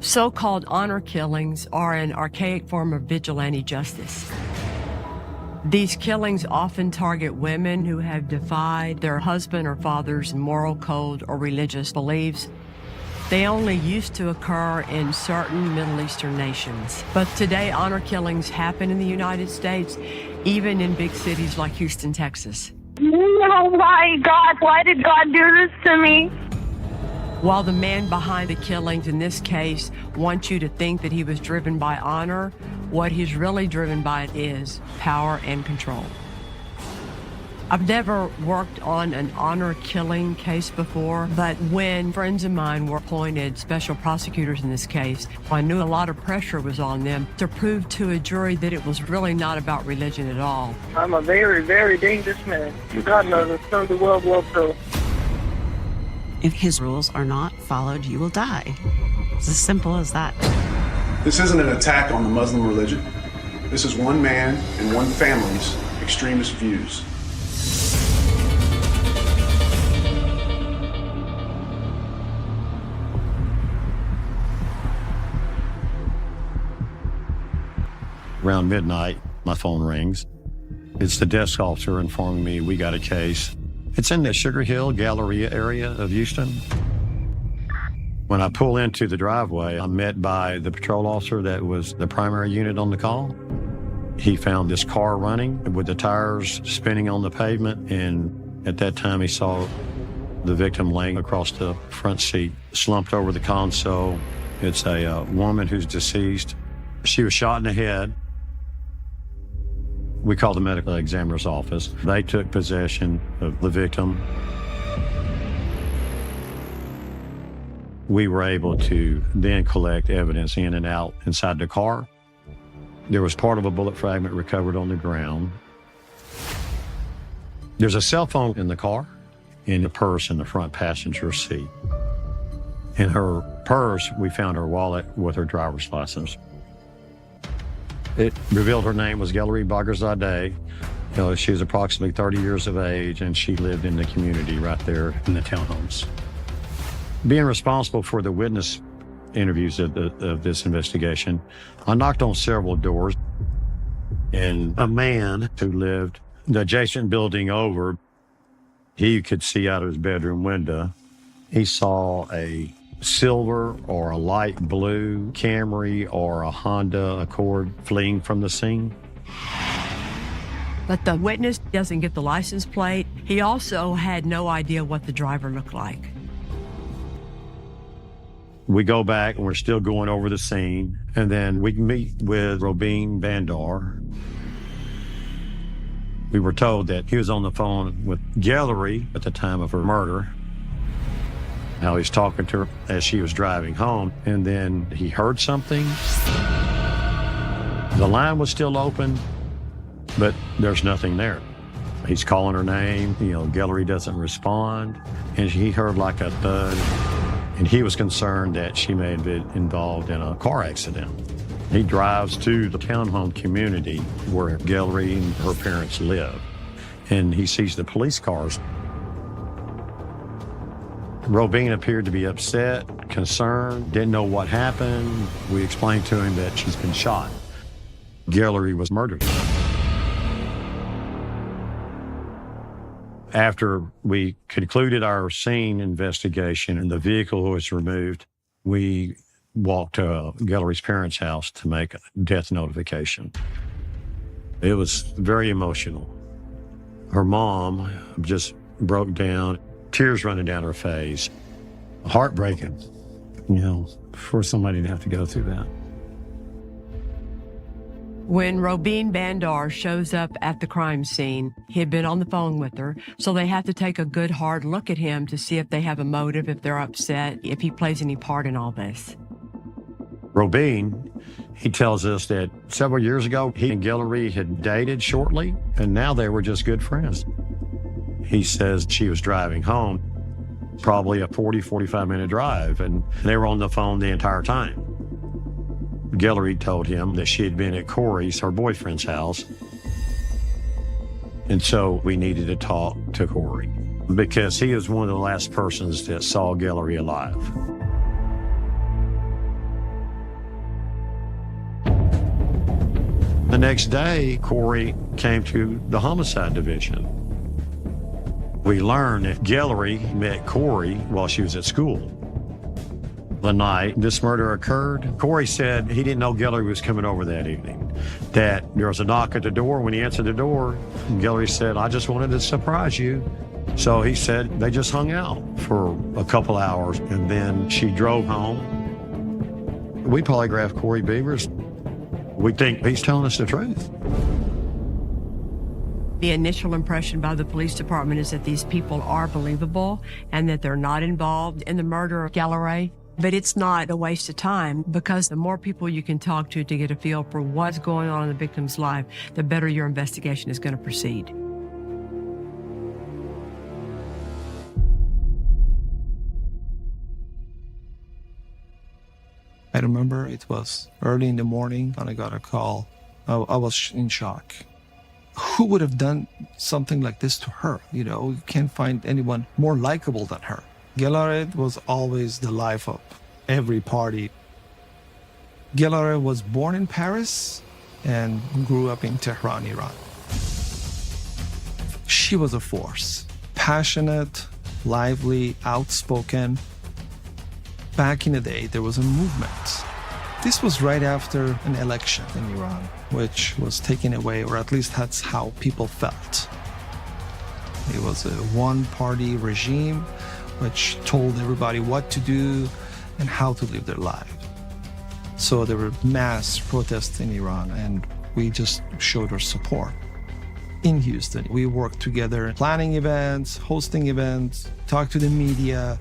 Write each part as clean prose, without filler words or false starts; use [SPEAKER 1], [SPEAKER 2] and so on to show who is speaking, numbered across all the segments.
[SPEAKER 1] So-called honor killings are an archaic form of vigilante justice. These killings often target women who have defied their husband or father's moral code or religious beliefs. They only used to occur in certain Middle Eastern nations. But today, honor killings happen in the United States, even in big cities like Houston, Texas.
[SPEAKER 2] Oh my God, why did God do this to me?
[SPEAKER 1] While the man behind the killings in this case wants you to think that he was driven by honor, what he's really driven by is power and control. I've never worked on an honor killing case before, but when friends of mine were appointed special prosecutors in this case, I knew a lot of pressure was on them to prove to a jury that it was really not about religion at all.
[SPEAKER 3] I'm a very, very dangerous man. God knows it's from the world war so.
[SPEAKER 4] If his rules are not followed, you will die. It's as simple as that.
[SPEAKER 5] This isn't an attack on the Muslim religion. This is one man and one family's extremist views.
[SPEAKER 6] Around midnight, my phone rings. It's the desk officer informing me we got a case. It's in the Sugar Hill Galleria area of Houston. When I pull into the driveway, I'm met by the patrol officer that was the primary unit on the call. He found this car running with the tires spinning on the pavement, and at that time he saw the victim laying across the front seat, slumped over the console. It's a woman who's deceased. She was shot in the head. We called the medical examiner's office. They took possession of the victim. We were able to then collect evidence in and out inside the car. There was part of a bullet fragment recovered on the ground. There's a cell phone in the car, and a purse in the front passenger seat. In her purse, we found her wallet with her driver's license. It revealed her name was Gallery Bagherzadeh. She was approximately 30 years of age, and she lived in the community right there in the townhomes. Being responsible for the witness interviews of this investigation, I knocked on several doors, and a man who lived in the adjacent building over, he could see out of his bedroom window. He saw a silver or a light blue Camry or a Honda Accord fleeing from the scene.
[SPEAKER 1] But the witness doesn't get the license plate. He also had no idea what the driver looked like.
[SPEAKER 6] We go back and we're still going over the scene, and then we meet with Robin Bandar. We were told that he was on the phone with Gallery at the time of her murder. How he's talking to her as she was driving home, and then he heard something. The line was still open, but there's nothing there. He's calling her name, Gallery doesn't respond, and he heard like a thud, and he was concerned that she may have been involved in a car accident. He drives to the townhome community where Gallery and her parents live, and he sees the police cars. Robin appeared to be upset, concerned, didn't know what happened. We explained to him that she's been shot. Gallery was murdered. After we concluded our scene investigation and the vehicle was removed, we walked to Gallery's parents' house to make a death notification. It was very emotional. Her mom just broke down, tears running down her face. Heartbreaking, for somebody to have to go through that.
[SPEAKER 1] When Robin Bandar shows up at the crime scene, he had been on the phone with her, so they have to take a good hard look at him to see if they have a motive, if they're upset, if he plays any part in all this.
[SPEAKER 6] Robin, he tells us that several years ago, he and Gallery had dated shortly, and now they were just good friends. He says she was driving home, probably a 45-minute drive, and they were on the phone the entire time. Gallery told him that she had been at Corey's, her boyfriend's house, and so we needed to talk to Corey because he was one of the last persons that saw Gallery alive. next day, Corey came to the homicide division. We learned that Guillory met Corey while she was at school. The night this murder occurred, Corey said he didn't know Guillory was coming over that evening, that there was a knock at the door. When he answered the door, Guillory said, "I just wanted to surprise you." So he said they just hung out for a couple hours, and then she drove home. We polygraphed Corey Beavers. We think he's telling us the truth.
[SPEAKER 1] The initial impression by the police department is that these people are believable and that they're not involved in the murder of Guillory. But it's not a waste of time, because the more people you can talk to get a feel for what's going on in the victim's life, the better your investigation is going to proceed.
[SPEAKER 7] I remember it was early in the morning and I got a call. I was in shock. Who would have done something like this to her? You know, you can't find anyone more likable than her. Guillory was always the life of every party. Guillory was born in Paris and grew up in Tehran, Iran. She was a force, passionate, lively, outspoken. Back in the day, there was a movement. This was right after an election in Iran, which was taken away, or at least that's how people felt. It was a one-party regime which told everybody what to do and how to live their life. So there were mass protests in Iran, and we just showed our support. In Houston, we worked together, planning events, hosting events, talked to the media.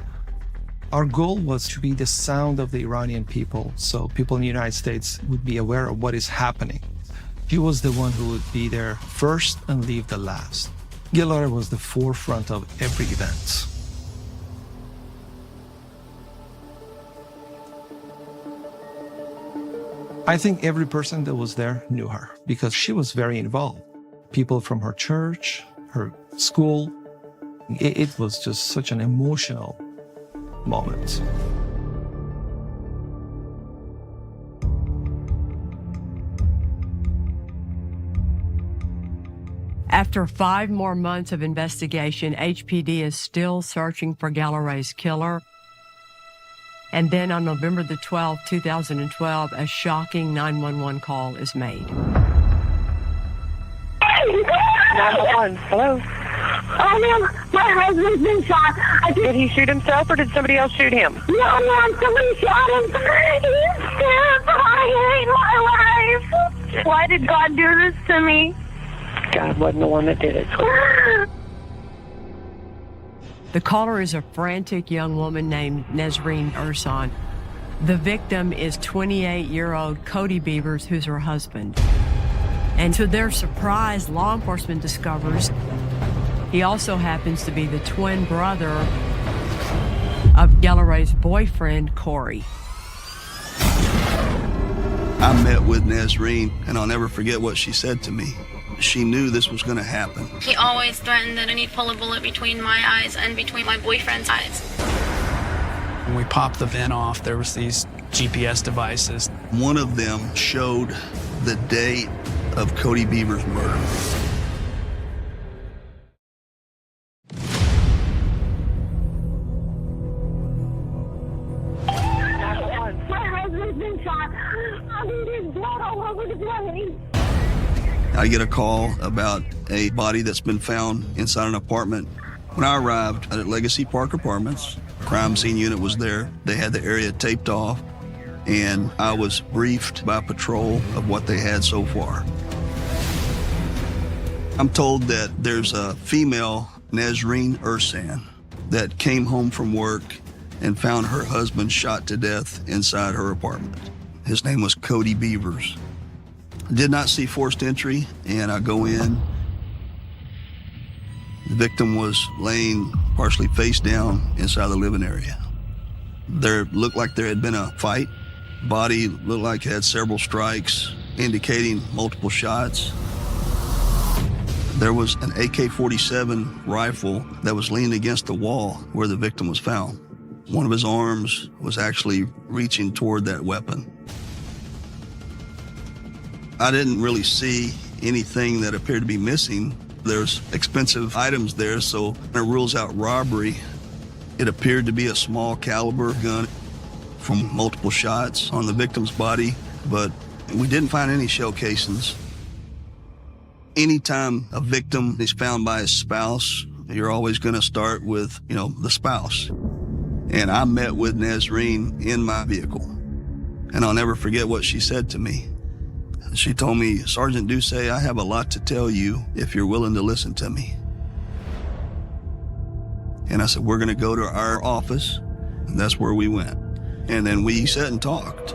[SPEAKER 7] Our goal was to be the sound of the Iranian people, so people in the United States would be aware of what is happening. He was the one who would be there first and leave the last. Guillory was the forefront of every event. I think every person that was there knew her because she was very involved. People from her church, her school. It was just such an emotional moment.
[SPEAKER 1] After 5 more months of investigation, HPD is still searching for Guillory's killer. And then on November the 12th, 2012, a shocking 911 call is made.
[SPEAKER 3] 911. Hello?
[SPEAKER 2] Oh, ma'am, my husband's been shot.
[SPEAKER 3] Did he shoot himself or did somebody else shoot him?
[SPEAKER 2] No, ma'am, somebody shot him. He's terrible. I hate my life. Why did God do this to me?
[SPEAKER 3] God wasn't the one that did it.
[SPEAKER 1] The caller is a frantic young woman named Nesreen Ursan. The victim is 28-year-old Cody Beavers, who's her husband. And to their surprise, law enforcement discovers he also happens to be the twin brother of Guillory's boyfriend, Corey.
[SPEAKER 8] I met with Nesreen, and I'll never forget what she said to me. She knew this was going to happen.
[SPEAKER 9] He always threatened that he'd pull a bullet between my eyes and between my boyfriend's eyes.
[SPEAKER 10] When we popped the vent off, there was these GPS devices.
[SPEAKER 8] One of them showed the date of Cody Beavers' murder.
[SPEAKER 2] My husband's been shot. There's blood all over the place.
[SPEAKER 8] I get a call about a body that's been found inside an apartment. When I arrived at Legacy Park Apartments, crime scene unit was there. They had the area taped off, and I was briefed by patrol of what they had so far. I'm told that there's a female, Nesreen Ursan, that came home from work and found her husband shot to death inside her apartment. His name was Cody Beavers. Did not see forced entry, and I go in. The victim was laying partially face down inside the living area. There looked like there had been a fight. Body looked like it had several strikes, indicating multiple shots. There was an AK-47 rifle that was leaning against the wall where the victim was found. One of his arms was actually reaching toward that weapon. I didn't really see anything that appeared to be missing. There's expensive items there, so it rules out robbery. It appeared to be a small caliber gun from multiple shots on the victim's body, but we didn't find any shell casings. Anytime a victim is found by his spouse, you're always going to start with, the spouse. And I met with Nazreen in my vehicle, and I'll never forget what she said to me. She told me, "Sergeant Duce, I have a lot to tell you if you're willing to listen to me." And I said, "We're going to go to our office." And that's where we went. And then we sat and talked.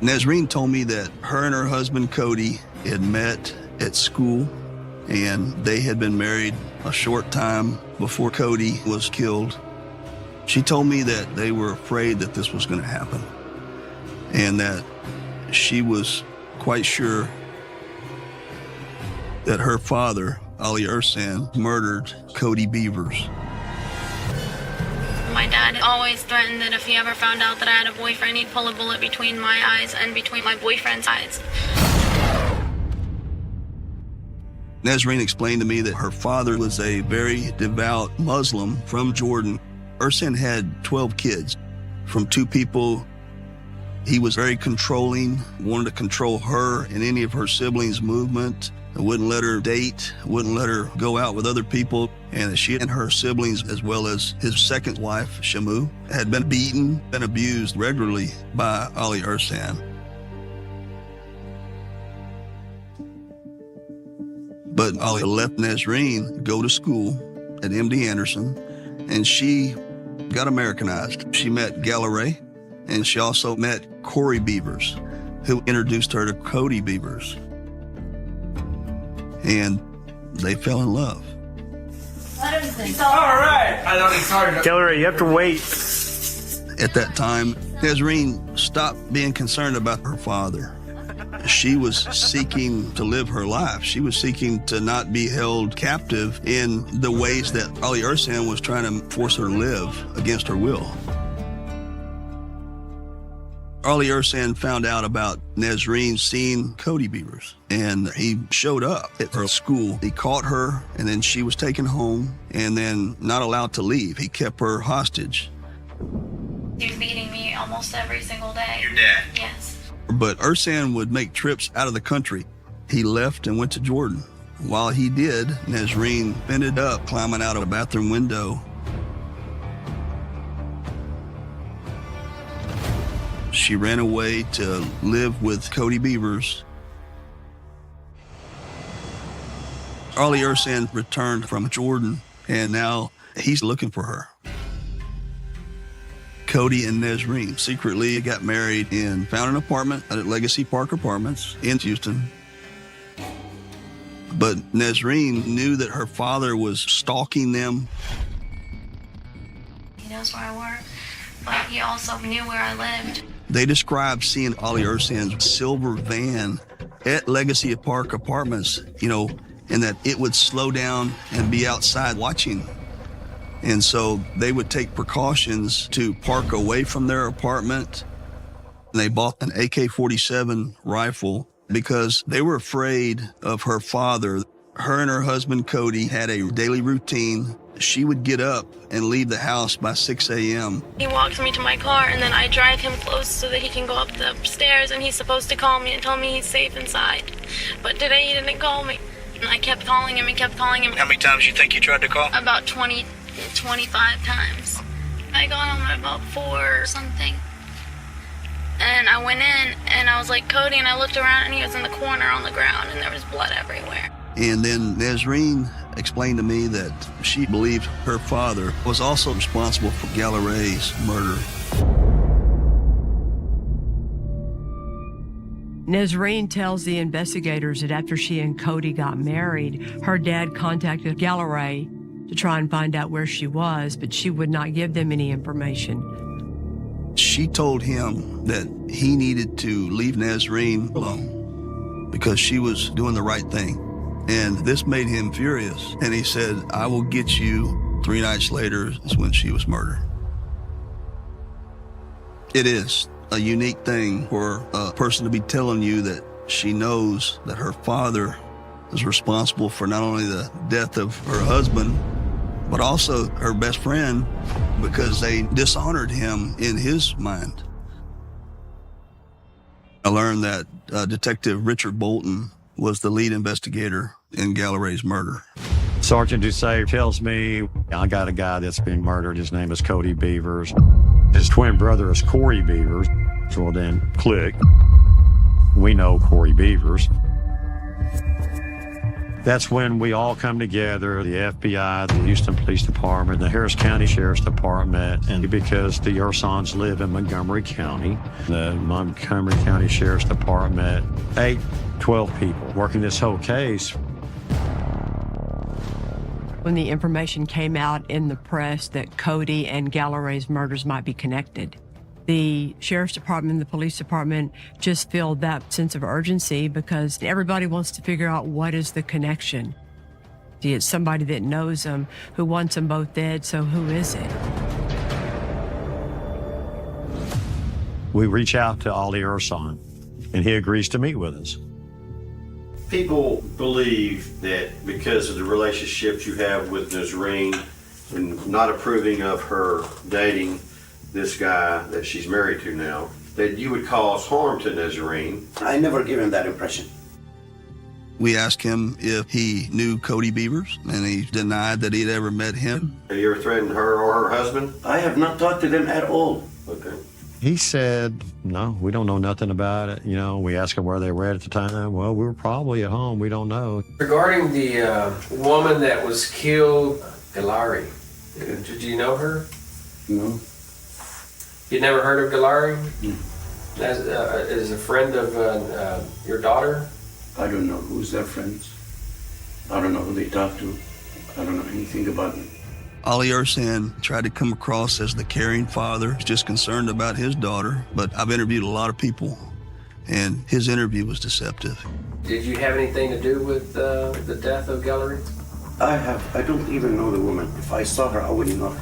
[SPEAKER 8] Nazreen told me that her and her husband, Cody, had met at school, and they had been married a short time before Cody was killed. She told me that they were afraid that this was going to happen, and that she was quite sure that her father, Ali Ersan, murdered Cody Beavers.
[SPEAKER 9] My dad always threatened that if he ever found out that I had a boyfriend, he'd pull a bullet between my eyes and between my boyfriend's eyes.
[SPEAKER 8] Nazreen explained to me that her father was a very devout Muslim from Jordan. Ersan had 12 kids from 2 people. He was very controlling, wanted to control her and any of her siblings' movement, wouldn't let her date, wouldn't let her go out with other people. And she and her siblings, as well as his second wife, Shamu, had been beaten and abused regularly by Ali Ersan. But Ali left Nazreen go to school at MD Anderson, and she got Americanized. She met Galleray, and she also met Corey Beavers, who introduced her to Cody Beavers. And they fell in love.
[SPEAKER 11] All right. I know it's hard. Galleray, you have to wait.
[SPEAKER 8] At that time, Nazreen stopped being concerned about her father. She was seeking to live her life. She was seeking to not be held captive in the ways that Ali Ersan was trying to force her to live against her will. Ali Ersan found out about Nazreen seeing Cody Beavers, and he showed up at her school. He caught her, and then she was taken home and then not allowed to leave. He kept her hostage.
[SPEAKER 9] He was beating me almost every single day.
[SPEAKER 11] Your dad?
[SPEAKER 9] Yes.
[SPEAKER 8] But Ersan would make trips out of the country. He left and went to Jordan. While he did, Nazreen ended up climbing out of a bathroom window. She ran away to live with Cody Beavers. Ali Ersan returned from Jordan, and now he's looking for her. Cody and Nazreen secretly got married and found an apartment at Legacy Park Apartments in Houston. But Nazreen knew that her father was stalking them.
[SPEAKER 9] He knows where I work, but he also knew where I lived.
[SPEAKER 8] They described seeing Ali Ersan's silver van at Legacy Park Apartments, and that it would slow down and be outside watching. And so they would take precautions to park away from their apartment. They bought an AK-47 rifle because they were afraid of her father. Her and her husband, Cody, had a daily routine. She would get up and leave the house by 6 a.m.
[SPEAKER 9] He walks me to my car, and then I drive him close so that he can go up the stairs, and he's supposed to call me and tell me he's safe inside. But today he didn't call me. And I kept calling him and kept calling him.
[SPEAKER 11] How many times you think you tried to call?
[SPEAKER 9] About 25 times. I got home at about 4 or something. And I went in, and I was like, Cody, and I looked around, and he was in the corner on the ground, and there was blood everywhere.
[SPEAKER 8] And then Nazreen explained to me that she believed her father was also responsible for Galleray's murder.
[SPEAKER 1] Nazreen tells the investigators that after she and Cody got married, her dad contacted Galleray to try and find out where she was, but she would not give them any information.
[SPEAKER 8] She told him that he needed to leave Nazreen alone because she was doing the right thing. And this made him furious. And he said, I will get you. 3 nights later is when she was murdered. It is a unique thing for a person to be telling you that She knows that her father is responsible for not only the death of her husband, but also her best friend, because they dishonored him in his mind. I learned that Detective Richard Bolton was the lead investigator in Gallery's murder.
[SPEAKER 6] Sergeant Doucet tells me, I got a guy that's being murdered. His name is Cody Beavers. His twin brother is Corey Beavers. So then, click. We know Corey Beavers. That's when we all come together, the FBI, the Houston Police Department, the Harris County Sheriff's Department, and because the Ursons live in Montgomery County, the Montgomery County Sheriff's Department, 12 people working this whole case.
[SPEAKER 1] When the information came out in the press that Cody and Gallery's murders might be connected, the Sheriff's Department and the Police Department just feel that sense of urgency because everybody wants to figure out what is the connection. It's somebody that knows them, who wants them both dead, so who is it?
[SPEAKER 6] We reach out to Ali Urson, and he agrees to meet with us.
[SPEAKER 12] People believe that because of the relationships you have with Nazreen and not approving of her dating this guy that she's married to now, that you would cause harm to Nazreen.
[SPEAKER 13] I never given that impression.
[SPEAKER 8] We asked him if he knew Cody Beavers, and he denied that he'd ever met him.
[SPEAKER 12] Have you ever threatened her or her husband?
[SPEAKER 13] I have not talked to them at all.
[SPEAKER 12] Okay.
[SPEAKER 6] He said, no, we don't know nothing about it. You know, we asked him where they were at the time. Well, we were probably at home. We don't know.
[SPEAKER 11] Regarding the woman that was killed, Galari, did you know her?
[SPEAKER 13] No.
[SPEAKER 11] You never heard of Galari?
[SPEAKER 13] No.
[SPEAKER 11] As a friend of your daughter?
[SPEAKER 13] I don't know who's their friends. I don't know who they talk to. I don't know anything about them.
[SPEAKER 8] Ali Ursan tried to come across as the caring father, just concerned about his daughter, but I've interviewed a lot of people, and his interview was deceptive.
[SPEAKER 11] Did you have anything to do with the death of Gallery?
[SPEAKER 13] I don't even know the woman. If I saw her, I wouldn't know her.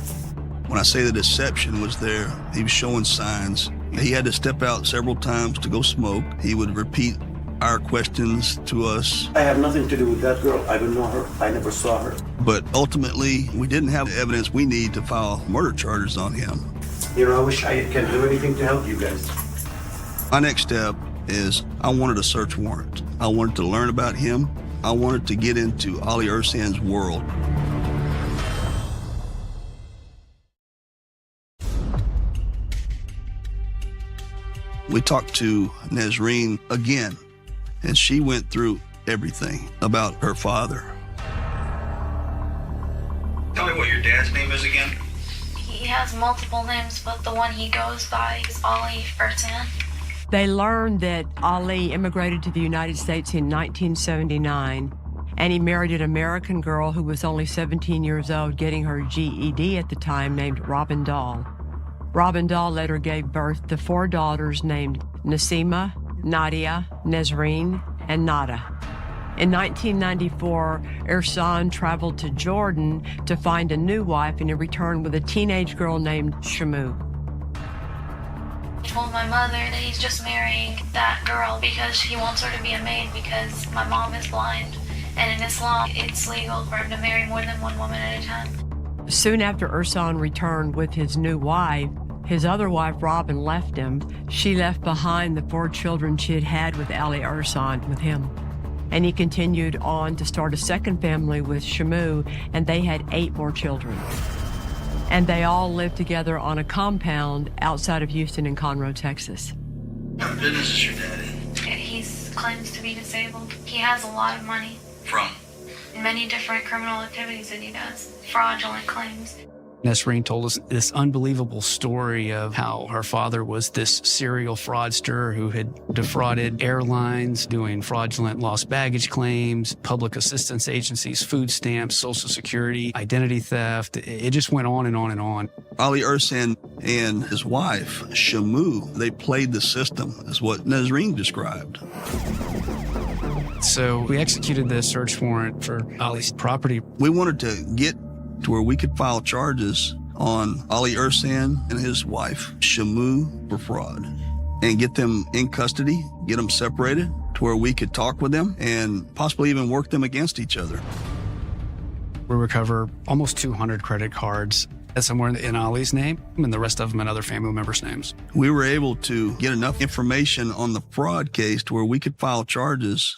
[SPEAKER 8] When I say the deception was there, he was showing signs. He had to step out several times to go smoke. He would repeat our questions to us.
[SPEAKER 13] I have nothing to do with that girl. I don't know her. I never saw her.
[SPEAKER 8] But ultimately, we didn't have the evidence we need to file murder charges on him.
[SPEAKER 13] You know, I wish I can do anything to help you guys.
[SPEAKER 8] My next step is I wanted a search warrant. I wanted to learn about him. I wanted to get into Ali Ursan's world. We talked to Nazreen again, and she went through everything about her father.
[SPEAKER 14] Tell me what your dad's name is again.
[SPEAKER 9] He has multiple names, but the one he goes by is Ali Ursan.
[SPEAKER 1] They learned that Ali immigrated to the United States in 1979, and he married an American girl who was only 17 years old, getting her GED at the time, named Robin Dahl. Robin Dahl later gave birth to 4 daughters named Nasima, Nadia, Nazreen, and Nada. In 1994, Ursan traveled to Jordan to find a new wife, and he returned with a teenage girl named Shamu.
[SPEAKER 9] He told my mother that he's just marrying that girl because he wants her to be a maid because my mom is blind. And in Islam, it's legal for him to marry more than one woman at a time.
[SPEAKER 1] Soon after Ursan returned with his new wife, his other wife, Robin, left him. She left behind the 4 children she had had with Ali Ursan with him. And he continued on to start a second family with Shamu, and they had 8 more children. And they all lived together on a compound outside of Houston in Conroe, Texas.
[SPEAKER 14] What business is your dad in?
[SPEAKER 9] He claims to be disabled. He has a lot of money.
[SPEAKER 14] From?
[SPEAKER 9] Many different criminal activities that he does. Fraudulent claims.
[SPEAKER 10] Nazreen told us this unbelievable story of how her father was this serial fraudster who had defrauded airlines, doing fraudulent lost baggage claims, public assistance agencies, food stamps, Social Security, identity theft. It just went on and on and on.
[SPEAKER 8] Ali Ursan and his wife, Shamu, they played the system, is what Nazreen described.
[SPEAKER 10] So we executed the search warrant for Ali's property.
[SPEAKER 8] We wanted to get to where we could file charges on Ali Ursan and his wife, Shamu, for fraud, and get them in custody, get them separated, to where we could talk with them and possibly even work them against each other.
[SPEAKER 10] We recover almost 200 credit cards, somewhere in Ali's name and the rest of them in other family members' names.
[SPEAKER 8] We were able to get enough information on the fraud case to where we could file charges.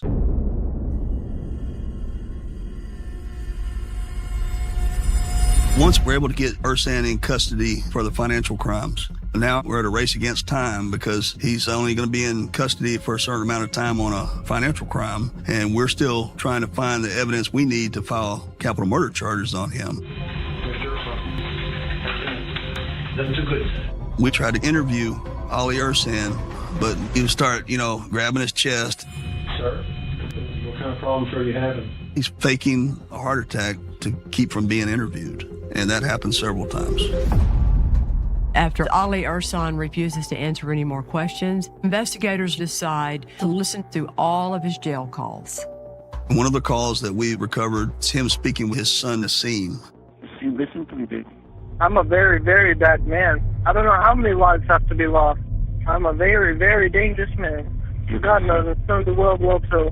[SPEAKER 8] Once we're able to get Ersan in custody for the financial crimes, now we're at a race against time because he's only going to be in custody for a certain amount of time on a financial crime, and we're still trying to find the evidence we need to file capital murder charges on him.
[SPEAKER 13] That's too good.
[SPEAKER 8] We tried to interview Ali Ersan, but he would start, grabbing his chest.
[SPEAKER 13] Sir, what kind of problems are you having?
[SPEAKER 8] He's faking a heart attack to keep from being interviewed, and that happened several times.
[SPEAKER 1] After Ali Ersan refuses to answer any more questions, investigators decide to listen through all of his jail calls.
[SPEAKER 8] One of the calls that we recovered is him speaking with his son, Nassim.
[SPEAKER 13] Nassim, listen to me, baby.
[SPEAKER 3] I'm a very, very bad man. I don't know how many lives have to be lost. I'm a very, very dangerous man. God knows it's going to World War II.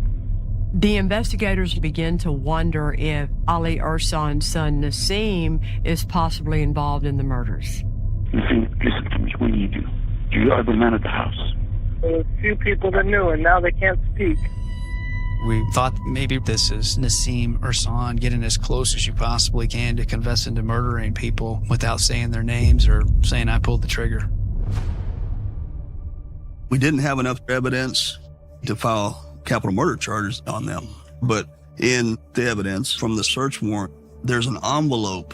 [SPEAKER 1] The investigators begin to wonder if Ali Ersan's son, Nassim, is possibly involved in the murders.
[SPEAKER 13] Listen to me. We need you. You are the man of the house.
[SPEAKER 3] There were few people that knew, and now they can't speak.
[SPEAKER 10] We thought maybe this is Nassim Ersan getting as close as you possibly can to confessing to murdering people without saying their names or saying I pulled the trigger.
[SPEAKER 8] We didn't have enough evidence to file capital murder charges on them, but in the evidence from the search warrant, there's an envelope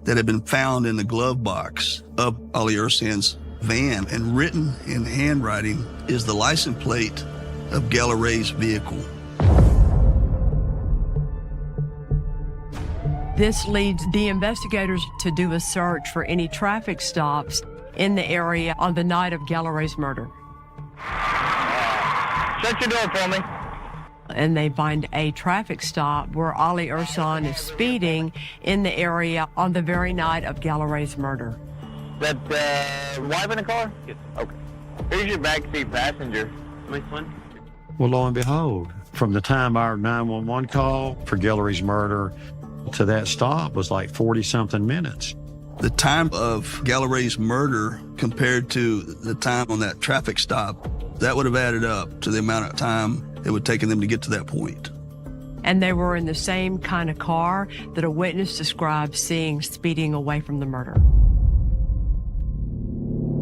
[SPEAKER 8] that had been found in the glove box of Ali Ersan's van, and written in handwriting is the license plate of Galaray's vehicle.
[SPEAKER 1] This leads the investigators to do a search for any traffic stops in the area on the night of Galaray's murder.
[SPEAKER 3] Shut your door for me.
[SPEAKER 1] And they find a traffic stop where Ali Ersan is speeding in the area on the very night of Galaray's murder.
[SPEAKER 15] That wife in the car? Yes. Okay. Here's your backseat passenger. Which one?
[SPEAKER 6] Well, lo and behold, from the time our 911 call for Galaray's murder to that stop was like 40-something minutes.
[SPEAKER 8] The time of Galaray's murder compared to the time on that traffic stop, that would have added up to the amount of time it would have taken them to get to that point.
[SPEAKER 1] And they were in the same kind of car that a witness described seeing speeding away from the murder.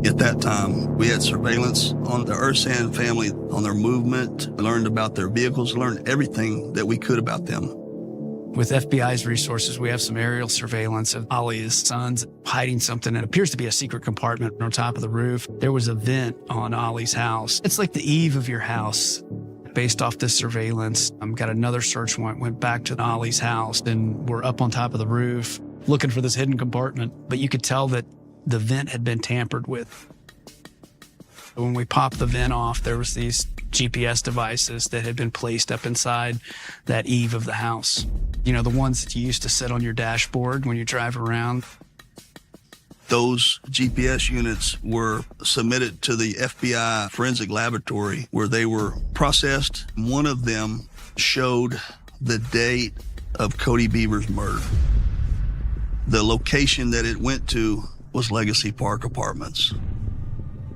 [SPEAKER 8] At that time, we had surveillance on the Ersan family, on their movement, learned about their vehicles, learned everything that we could about them.
[SPEAKER 10] With FBI's resources, we have some aerial surveillance of Ali's sons hiding something that appears to be a secret compartment on top of the roof. There was a vent on Ali's house. It's like the eave of your house. Based off this surveillance, got another search warrant, went back to Ali's house, and we're up on top of the roof looking for this hidden compartment. But you could tell that the vent had been tampered with. When we popped the vent off, there was these GPS devices that had been placed up inside that eave of the house. You know, the ones that you used to sit on your dashboard when you drive around.
[SPEAKER 8] Those GPS units were submitted to the FBI forensic laboratory where they were processed. One of them showed the date of Cody Beaver's murder. The location that it went to was Legacy Park Apartments.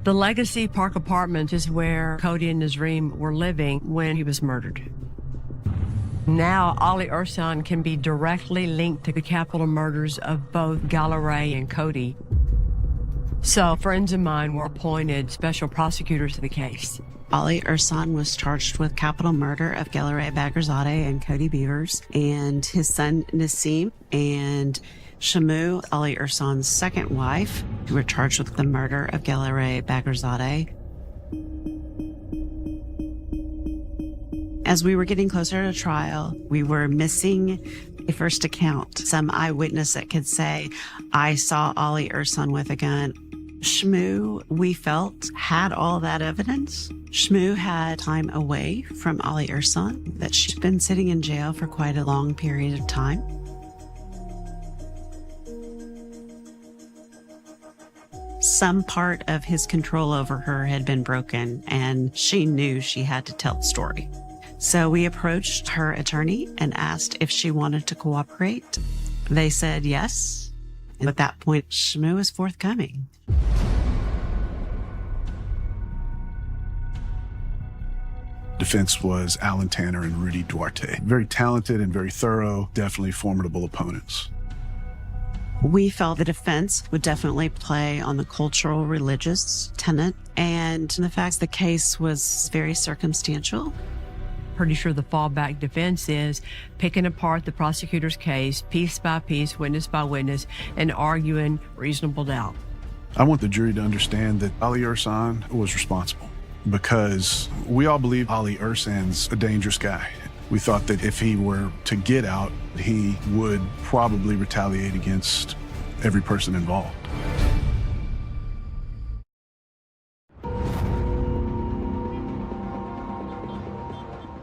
[SPEAKER 1] The Legacy Park Apartments is where Cody and Nazreem were living when he was murdered. Now, Ali Ersan can be directly linked to the capital murders of both Galaray and Cody. So, friends of mine were appointed special prosecutors of the case.
[SPEAKER 4] Ali Ersan was charged with capital murder of Galaray Bagherzadeh and Cody Beavers, and his son Nassim and Shamu, Ali Ersan's second wife, who were charged with the murder of Galaray Bagherzadeh. As we were getting closer to trial, we were missing a first account, some eyewitness that could say, I saw Ali Ersan with a gun. Shmu, we felt, had all that evidence. Shmu had time away from Ali Ersan, that she'd been sitting in jail for quite a long period of time. Some part of his control over her had been broken, and she knew she had to tell the story. So we approached her attorney and asked if she wanted to cooperate. They said yes. And at that point, Shmoo was forthcoming.
[SPEAKER 5] Defense was Alan Tanner and Rudy Duarte. Very talented and very thorough, definitely formidable opponents.
[SPEAKER 4] We felt the defense would definitely play on the cultural religious tenet, and the fact the case was very circumstantial.
[SPEAKER 1] Pretty sure the fallback defense is picking apart the prosecutor's case piece by piece, witness by witness, and arguing reasonable doubt.
[SPEAKER 5] I want the jury to understand that Ali Ursan was responsible because we all believe Ali Ursan's a dangerous guy. We thought that if he were to get out, he would probably retaliate against every person involved.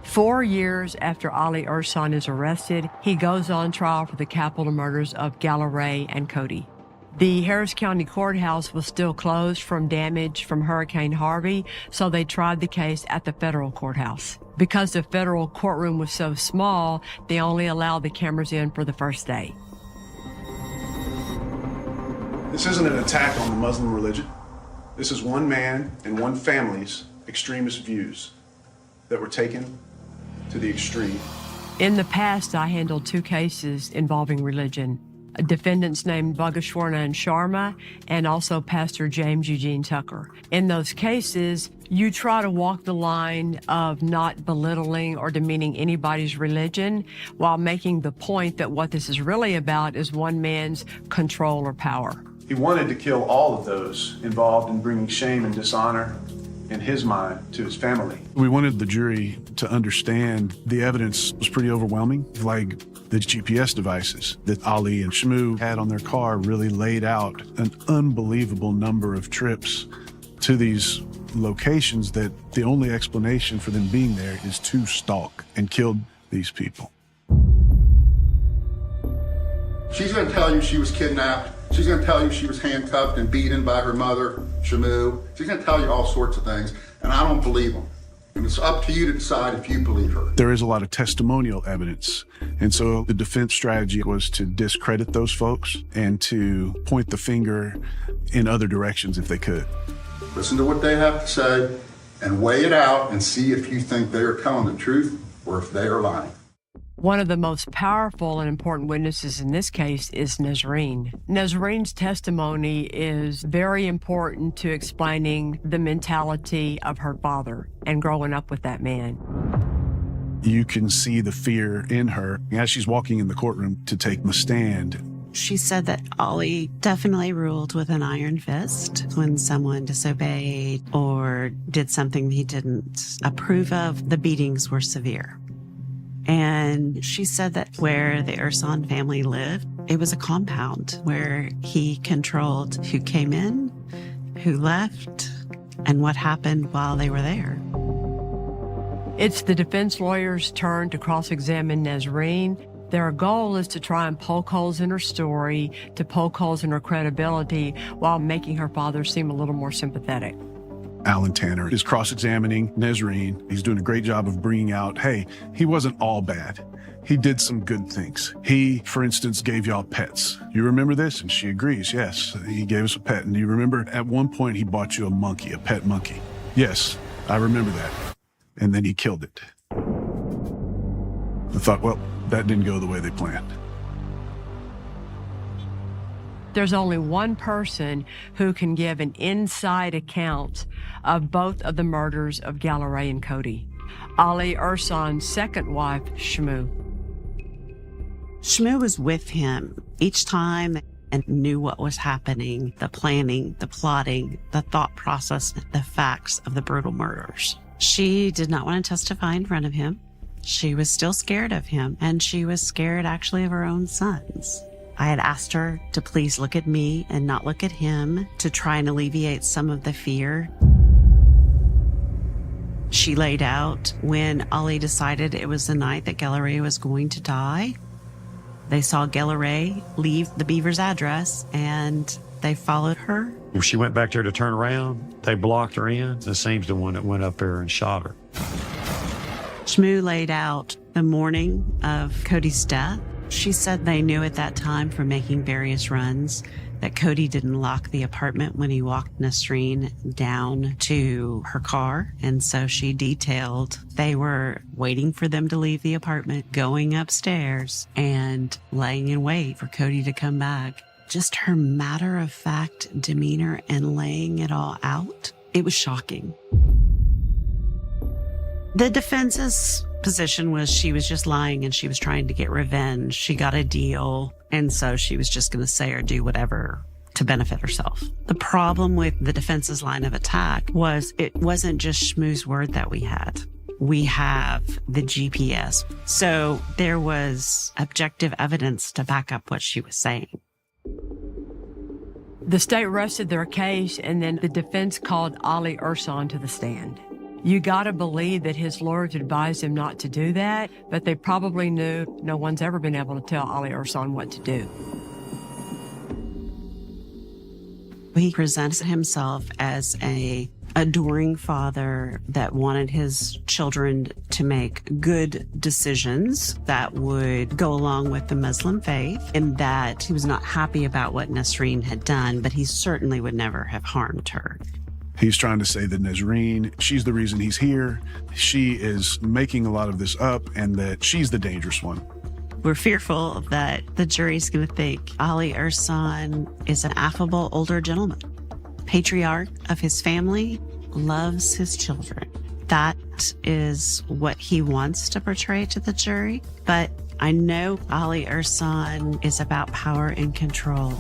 [SPEAKER 1] 4 years after Ali Ursan is arrested, he goes on trial for the capital murders of Galaray and Cody. The Harris County Courthouse was still closed from damage from Hurricane Harvey, so they tried the case at the federal courthouse. Because the federal courtroom was so small, they only allowed the cameras in for the first day.
[SPEAKER 5] This isn't an attack on the Muslim religion. This is one man and one family's extremist views that were taken to the extreme.
[SPEAKER 1] In the past, I handled 2 cases involving religion. Defendants named Bhagashwarna and Sharma, and also Pastor James Eugene Tucker. In those cases, you try to walk the line of not belittling or demeaning anybody's religion while making the point that what this is really about is one man's control or power.
[SPEAKER 5] He wanted to kill all of those involved in bringing shame and dishonor in his mind to his family. We wanted the jury to understand the evidence was pretty overwhelming, like the GPS devices that Ali and Shmoo had on their car really laid out an unbelievable number of trips to these locations that the only explanation for them being there is to stalk and kill these people.
[SPEAKER 16] She's going to tell you she was kidnapped. She's going to tell you she was handcuffed and beaten by her mother, Shmoo. She's going to tell you all sorts of things, and I don't believe them. And it's up to you to decide if you believe her.
[SPEAKER 5] There is a lot of testimonial evidence, and so the defense strategy was to discredit those folks and to point the finger in other directions if they could.
[SPEAKER 16] Listen to what they have to say and weigh it out and see if you think they are telling the truth or if they are lying.
[SPEAKER 1] One of the most powerful and important witnesses in this case is Nazreen. Nazreen's testimony is very important to explaining the mentality of her father and growing up with that man.
[SPEAKER 5] You can see the fear in her as she's walking in the courtroom to take the stand.
[SPEAKER 4] She said that Ali definitely ruled with an iron fist when someone disobeyed or did something he didn't approve of. The beatings were severe. And she said that where the Ursan family lived, it was a compound where he controlled who came in, who left, and what happened while they were there.
[SPEAKER 1] It's the defense lawyer's turn to cross-examine Nazreen. Their goal is to try and poke holes in her story, to poke holes in her credibility, while making her father seem a little more sympathetic.
[SPEAKER 5] Alan Tanner is cross-examining Nazreen. He's doing a great job of bringing out, hey, he wasn't all bad. He did some good things. He, for instance, gave y'all pets. You remember this? And she agrees, yes, he gave us a pet. And you remember at one point he bought you a monkey, a pet monkey. Yes, I remember that. And then he killed it. I thought, well, that didn't go the way they planned.
[SPEAKER 1] There's only one person who can give an inside account of both of the murders of Galaray and Cody. Ali Ursan's second wife, Shmoo.
[SPEAKER 4] Shmoo was with him each time and knew what was happening, the planning, the plotting, the thought process, the facts of the brutal murders. She did not want to testify in front of him. She was still scared of him, and she was scared actually of her own sons. I had asked her to please look at me and not look at him to try and alleviate some of the fear. She laid out when Ali decided it was the night that Galaray was going to die. They saw Galaray leave the Beaver's address, and They followed her.
[SPEAKER 6] When she went back there to turn around, they blocked her in. The same's the one that went up there and shot her.
[SPEAKER 4] Shmoo laid out the morning of Cody's death. She said they knew at that time from making various runs that Cody didn't lock the apartment when he walked Nasreen down to her car. And so she detailed they were waiting for them to leave the apartment, going upstairs and laying in wait for Cody to come back. Just her matter-of-fact demeanor and laying it all out, it was shocking. The defense's position was she was just lying and she was trying to get revenge. She got a deal, and so she was just going to say or do whatever to benefit herself. The problem with the defense's line of attack was it wasn't just Shmoo's word that we had. We have the GPS. So there was objective evidence to back up what she was saying.
[SPEAKER 1] The state rested their case, and then the defense called Ali Ursan to the stand. You gotta believe that his lawyers advised him not to do that, but they probably knew no one's ever been able to tell Ali Ursan what to do.
[SPEAKER 4] He presents himself as an adoring father that wanted his children to make good decisions that would go along with the Muslim faith, and that he was not happy about what Nasreen had done, but he certainly would never have harmed her.
[SPEAKER 5] He's trying to say that Nasreen, she's the reason he's here. She is making a lot of this up, and that she's the dangerous one.
[SPEAKER 4] We're fearful that the jury's going to think Ali Ursan is an affable older gentleman, patriarch of his family, loves his children. That is what he wants to portray to the jury. But I know Ali Ursan is about power and control.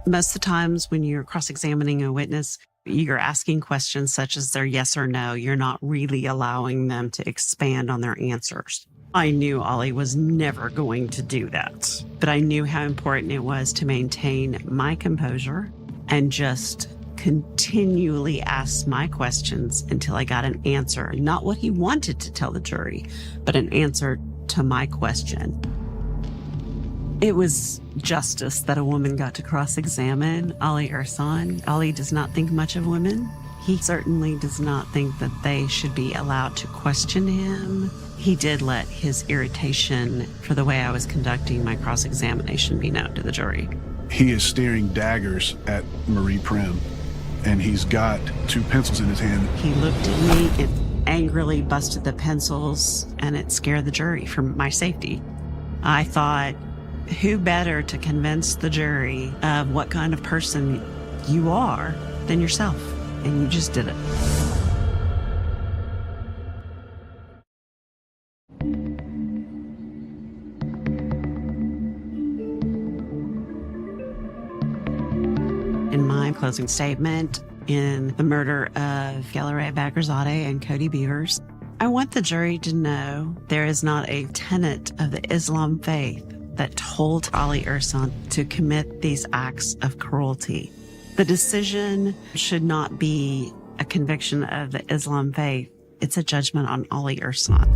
[SPEAKER 4] Most of the times when you're cross-examining a witness, you're asking questions such as their yes or no. You're not really allowing them to expand on their answers. I knew Ali was never going to do that, but I knew how important it was to maintain my composure and just continually ask my questions until I got an answer, not what he wanted to tell the jury, but an answer to my question. It was justice that a woman got to cross-examine Ali Ursan. Ali does not think much of women. He certainly does not think that they should be allowed to question him. He did let his irritation for the way I was conducting my cross-examination be known to the jury.
[SPEAKER 5] He is staring daggers at Marie Prim, and he's got 2 pencils in his hand.
[SPEAKER 4] He looked at me and angrily busted the pencils, and it scared the jury for my safety. I thought, who better to convince the jury of what kind of person you are than yourself? And you just did it. In my closing statement, in the murder of Galilea Bagherzadeh and Cody Beavers, I want the jury to know there is not a tenet of the Islam faith that told Ali Ursan to commit these acts of cruelty. The decision should not be a conviction of the Islam faith. It's a judgment on Ali Ursan.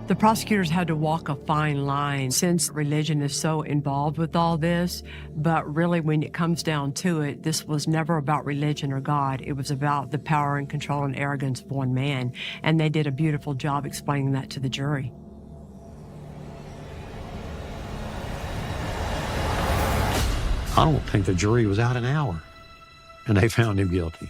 [SPEAKER 1] The prosecutors had to walk a fine line since religion is so involved with all this, but really when it comes down to it, this was never about religion or God. It was about the power and control and arrogance of one man, and they did a beautiful job explaining that to the jury.
[SPEAKER 6] I don't think the jury was out an hour, and they found him guilty.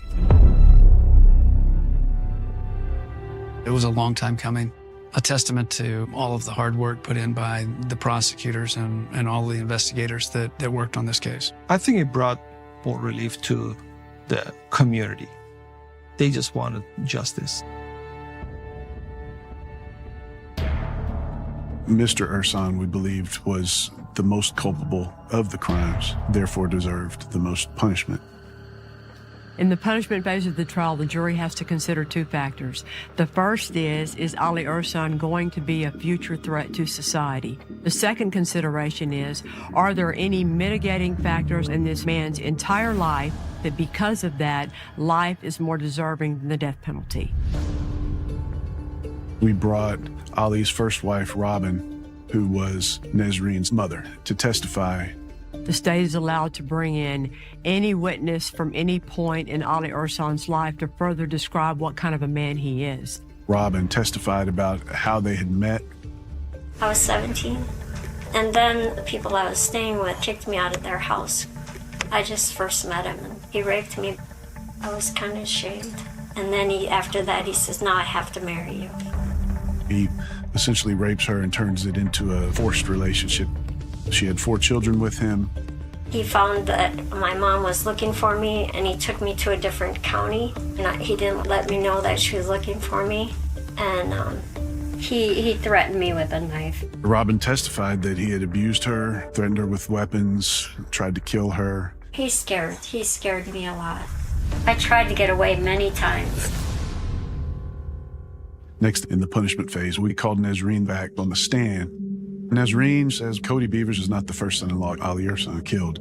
[SPEAKER 10] It was a long time coming, a testament to all of the hard work put in by the prosecutors and all the investigators that worked on this case.
[SPEAKER 7] I think it brought more relief to the community. They just wanted justice.
[SPEAKER 5] Mr. Ursan, we believed, was the most culpable of the crimes, therefore deserved the most punishment.
[SPEAKER 1] In the punishment phase of the trial, the jury has to consider 2 factors. The first is Ali Ursan going to be a future threat to society? The second consideration is, are there any mitigating factors in this man's entire life that because of that, life is more deserving than the death penalty?
[SPEAKER 5] We brought Ali's first wife, Robin, who was Nesreen's mother, to testify.
[SPEAKER 1] The state is allowed to bring in any witness from any point in Ali Ersan's life to further describe what kind of a man he is.
[SPEAKER 5] Robin testified about how they had met.
[SPEAKER 17] I was 17, and then the people I was staying with kicked me out of their house. I just first met him, and he raped me. I was kind of ashamed. And then after that, he says, "No, I have to marry you."
[SPEAKER 5] He essentially rapes her and turns it into a forced relationship. She had 4 children with him.
[SPEAKER 17] He found that my mom was looking for me, and he took me to a different county. And he didn't let me know that she was looking for me. And he threatened me with a knife.
[SPEAKER 5] Robin testified that he had abused her, threatened her with weapons, tried to kill her.
[SPEAKER 17] He scared me a lot. I tried to get away many times.
[SPEAKER 5] Next, in the punishment phase, we called Nesreen back on the stand. Nesreen says Cody Beavers is not the first son-in-law Ali Ersan killed.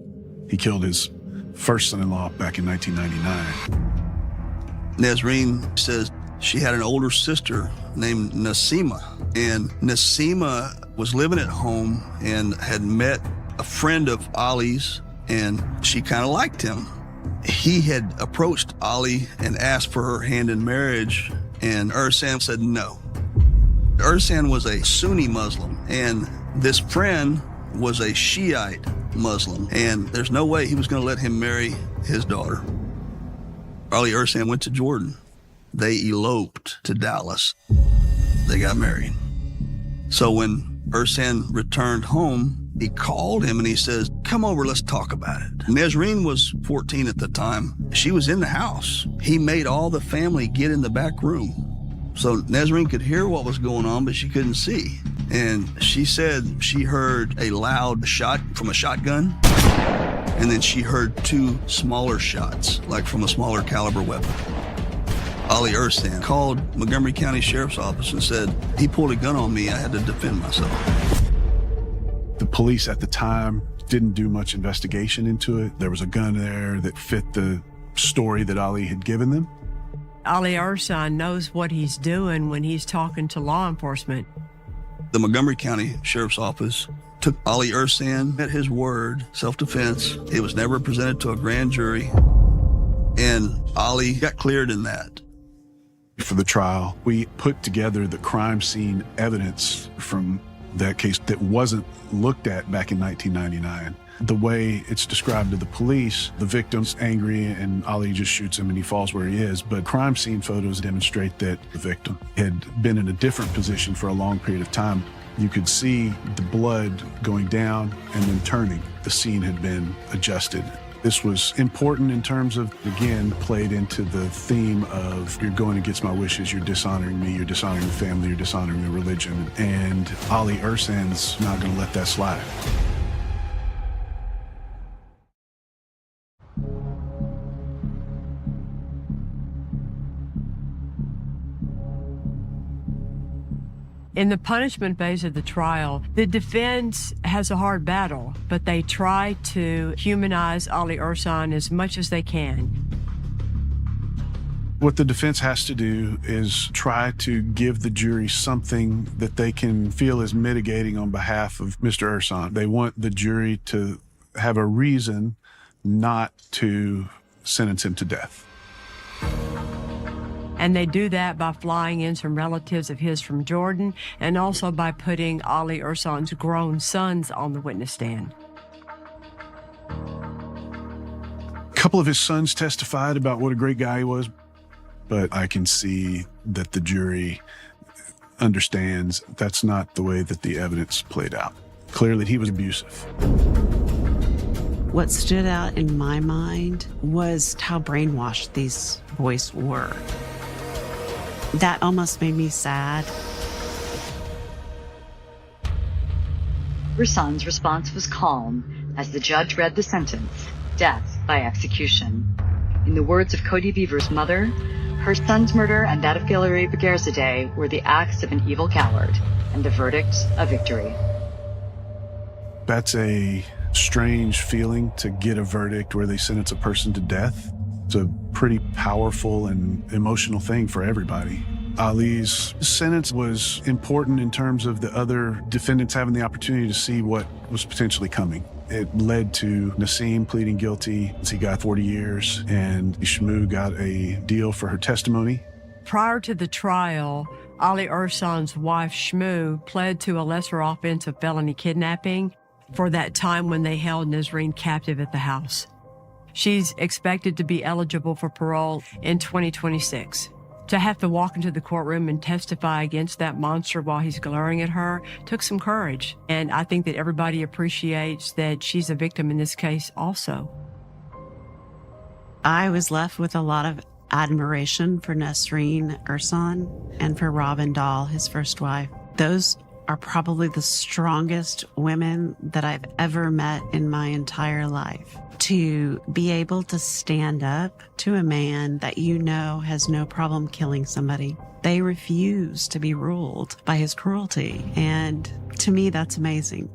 [SPEAKER 5] He killed his first son-in-law back in 1999.
[SPEAKER 8] Nesreen says she had an older sister named Nasima, and Nasima was living at home and had met a friend of Ali's, and she kind of liked him. He had approached Ali and asked for her hand in marriage, and Ersan said no. Ersan was a Sunni Muslim, and this friend was a Shiite Muslim, and there's no way he was going to let him marry his daughter. Ali Ersan went to Jordan. They eloped to Dallas. They got married. So when Ersan returned home, he called him and he says, "Come over, let's talk about it." Nesreen was 14 at the time. She was in the house. He made all the family get in the back room. So Nesreen could hear what was going on, but she couldn't see. And she said she heard a loud shot from a shotgun, and then she heard 2 smaller shots, like from a smaller caliber weapon. Ali Ersan called Montgomery County Sheriff's Office and said, "He pulled a gun on me. I had to defend myself."
[SPEAKER 5] The police at the time didn't do much investigation into it. There was a gun there that fit the story that Ali had given them.
[SPEAKER 1] Ali Ersan knows what he's doing when he's talking to law enforcement.
[SPEAKER 8] The Montgomery County Sheriff's Office took Ali Ersan at his word, self-defense. It was never presented to a grand jury, and Ali got cleared in that.
[SPEAKER 5] For the trial, we put together the crime scene evidence from that case that wasn't looked at back in 1999. The way it's described to the police, the victim's angry and Ali just shoots him and he falls where he is. But crime scene photos demonstrate that the victim had been in a different position for a long period of time. You could see the blood going down and then turning. The scene had been adjusted. This was important in terms of, again, played into the theme of you're going against my wishes, you're dishonoring me, you're dishonoring the family, you're dishonoring the religion. And Ali Ersan's not going to let that slide.
[SPEAKER 1] In the punishment phase of the trial, the defense has a hard battle, but they try to humanize Ali Ersan as much as they can.
[SPEAKER 5] What the defense has to do is try to give the jury something that they can feel is mitigating on behalf of Mr. Ersan. They want the jury to have a reason not to sentence him to death.
[SPEAKER 1] And they do that by flying in some relatives of his from Jordan and also by putting Ali Ersan's grown sons on the witness stand.
[SPEAKER 5] A couple of his sons testified about what a great guy he was, but I can see that the jury understands that's not the way that the evidence played out. Clearly, he was abusive.
[SPEAKER 4] What stood out in my mind was how brainwashed these boys were. That almost made me sad.
[SPEAKER 18] Ersan's response was calm as the judge read the sentence, death by execution. In the words of Cody Beaver's mother, her son's murder and that of Galerie Begerzadeh were the acts of an evil coward, and the verdict a victory.
[SPEAKER 5] That's a strange feeling to get a verdict where they sentence a person to death. It's a pretty powerful and emotional thing for everybody. Ali's sentence was important in terms of the other defendants having the opportunity to see what was potentially coming. It led to Nassim pleading guilty. He got 40 years, and Shmoo got a deal for her testimony.
[SPEAKER 1] Prior to the trial, Ali Ersan's wife, Shmoo, pled to a lesser offense of felony kidnapping for that time when they held Nazreen captive at the house. She's expected to be eligible for parole in 2026. To have to walk into the courtroom and testify against that monster while he's glaring at her took some courage. And I think that everybody appreciates that she's a victim in this case also.
[SPEAKER 4] I was left with a lot of admiration for Nasreen Ersan and for Robin Dahl, his first wife. Those are probably the strongest women that I've ever met in my entire life. To be able to stand up to a man that you know has no problem killing somebody. They refuse to be ruled by his cruelty. And to me, that's amazing.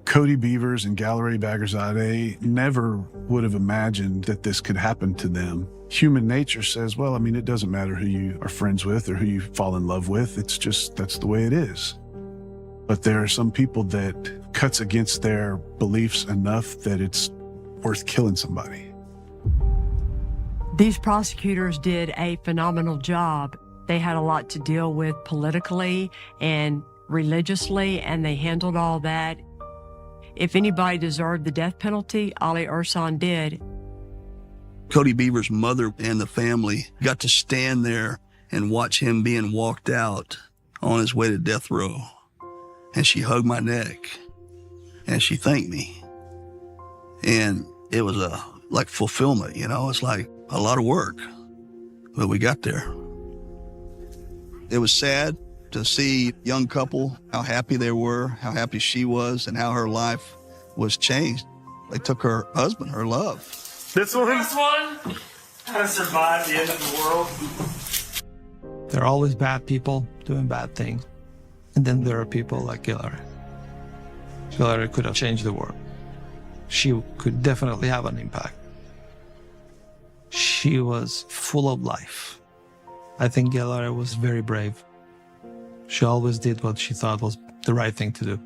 [SPEAKER 5] Cody Beavers and Gallery Bagherzadeh never would have imagined that this could happen to them. Human nature says, well, I mean, it doesn't matter who you are friends with or who you fall in love with. It's just, that's the way it is. But there are some people that cuts against their beliefs enough that it's worth killing somebody.
[SPEAKER 1] These prosecutors did a phenomenal job. They had a lot to deal with politically and religiously, and they handled all that. If anybody deserved the death penalty, Ali Ersan did.
[SPEAKER 8] Cody Beaver's mother and the family got to stand there and watch him being walked out on his way to death row. And she hugged my neck and she thanked me. And it was like fulfillment, you know, it's like a lot of work, but we got there. It was sad to see a young couple, how happy they were, how happy she was, and how her life was changed. They took her husband, her love.
[SPEAKER 19] This one? How to survive the end of the world.
[SPEAKER 7] There are always bad people doing bad things. And then there are people like Hillary. Hillary could have changed the world. She could definitely have an impact. She was full of life. I think Hillary was very brave. She always did what she thought was the right thing to do.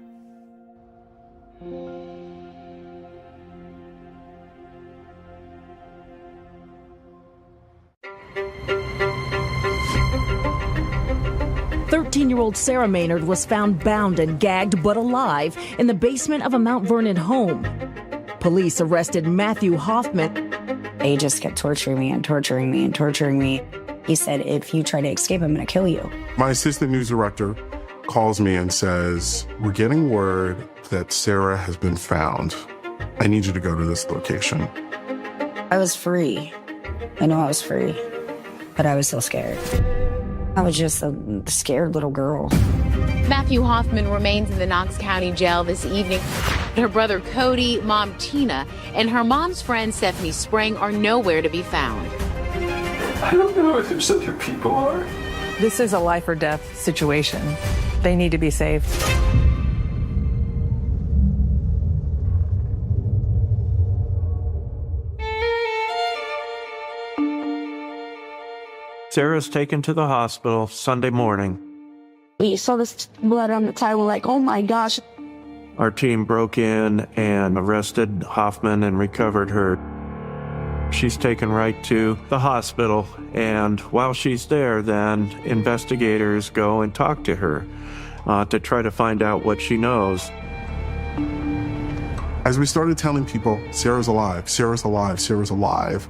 [SPEAKER 20] Thirteen-year-old Sarah Maynard was found bound and gagged but alive in the basement of a Mount Vernon home. Police arrested Matthew Hoffman.
[SPEAKER 21] They just kept torturing me and torturing me and torturing me. He said, if you try to escape, I'm going to kill you.
[SPEAKER 22] My assistant news director calls me and says, we're getting word that Sarah has been found. I need you to go to this location.
[SPEAKER 21] I was free. I know I was free, but I was still scared. I was just a scared little girl.
[SPEAKER 23] Matthew Hoffman remains in the Knox County Jail this evening. Her brother Cody, mom Tina, and her mom's friend Stephanie Spring are nowhere to be found.
[SPEAKER 19] I don't know if there's other people are.
[SPEAKER 24] This is a life or death situation. They need to be saved.
[SPEAKER 25] Sarah's taken to the hospital Sunday morning.
[SPEAKER 26] We saw this blood on the tile, like, oh my gosh.
[SPEAKER 25] Our team broke in and arrested Hoffman and recovered her. She's taken right to the hospital, and while she's there, then investigators go and talk to her to try to find out what she knows.
[SPEAKER 22] As we started telling people, Sarah's alive, Sarah's alive, Sarah's alive,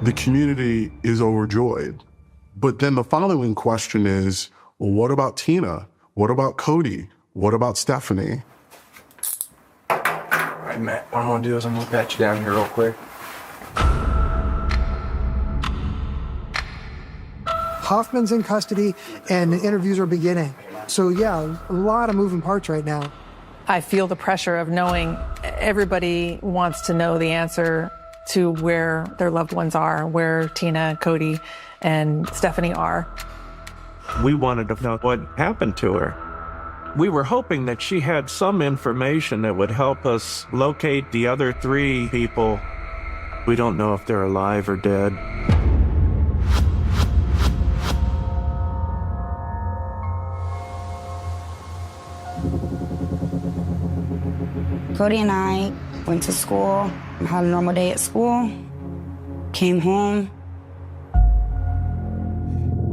[SPEAKER 22] the community is overjoyed. But then the following question is, well, what about Tina? What about Cody? What about Stephanie?
[SPEAKER 19] All right, Matt, what I'm gonna do is I'm gonna pat you down here real quick.
[SPEAKER 27] Hoffman's in custody and the interviews are beginning. So yeah, a lot of moving parts right now.
[SPEAKER 24] I feel the pressure of knowing everybody wants to know the answer to where their loved ones are, where Tina, Cody, and Stephanie are.
[SPEAKER 25] We wanted to know what happened to her. We were hoping that she had some information that would help us locate the other 3 people. We don't know if they're alive or dead.
[SPEAKER 21] Cody and I went to school, had a normal day at school, came home.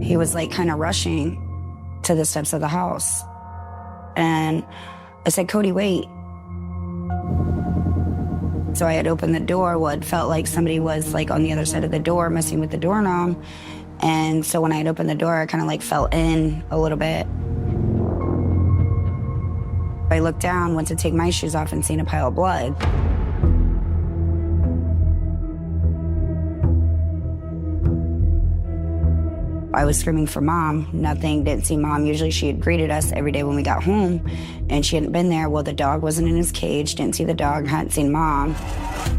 [SPEAKER 21] He was like kind of rushing to the steps of the house. And I said, Cody, wait. So I had opened the door. Well, it felt like somebody was like on the other side of the door messing with the doorknob. And so when I had opened the door, I kind of like fell in a little bit. I looked down, went to take my shoes off and seen a pile of blood. I was screaming for Mom, nothing, didn't see Mom. Usually she had greeted us every day when we got home and she hadn't been there. Well, the dog wasn't in his cage, didn't see the dog, hadn't seen Mom.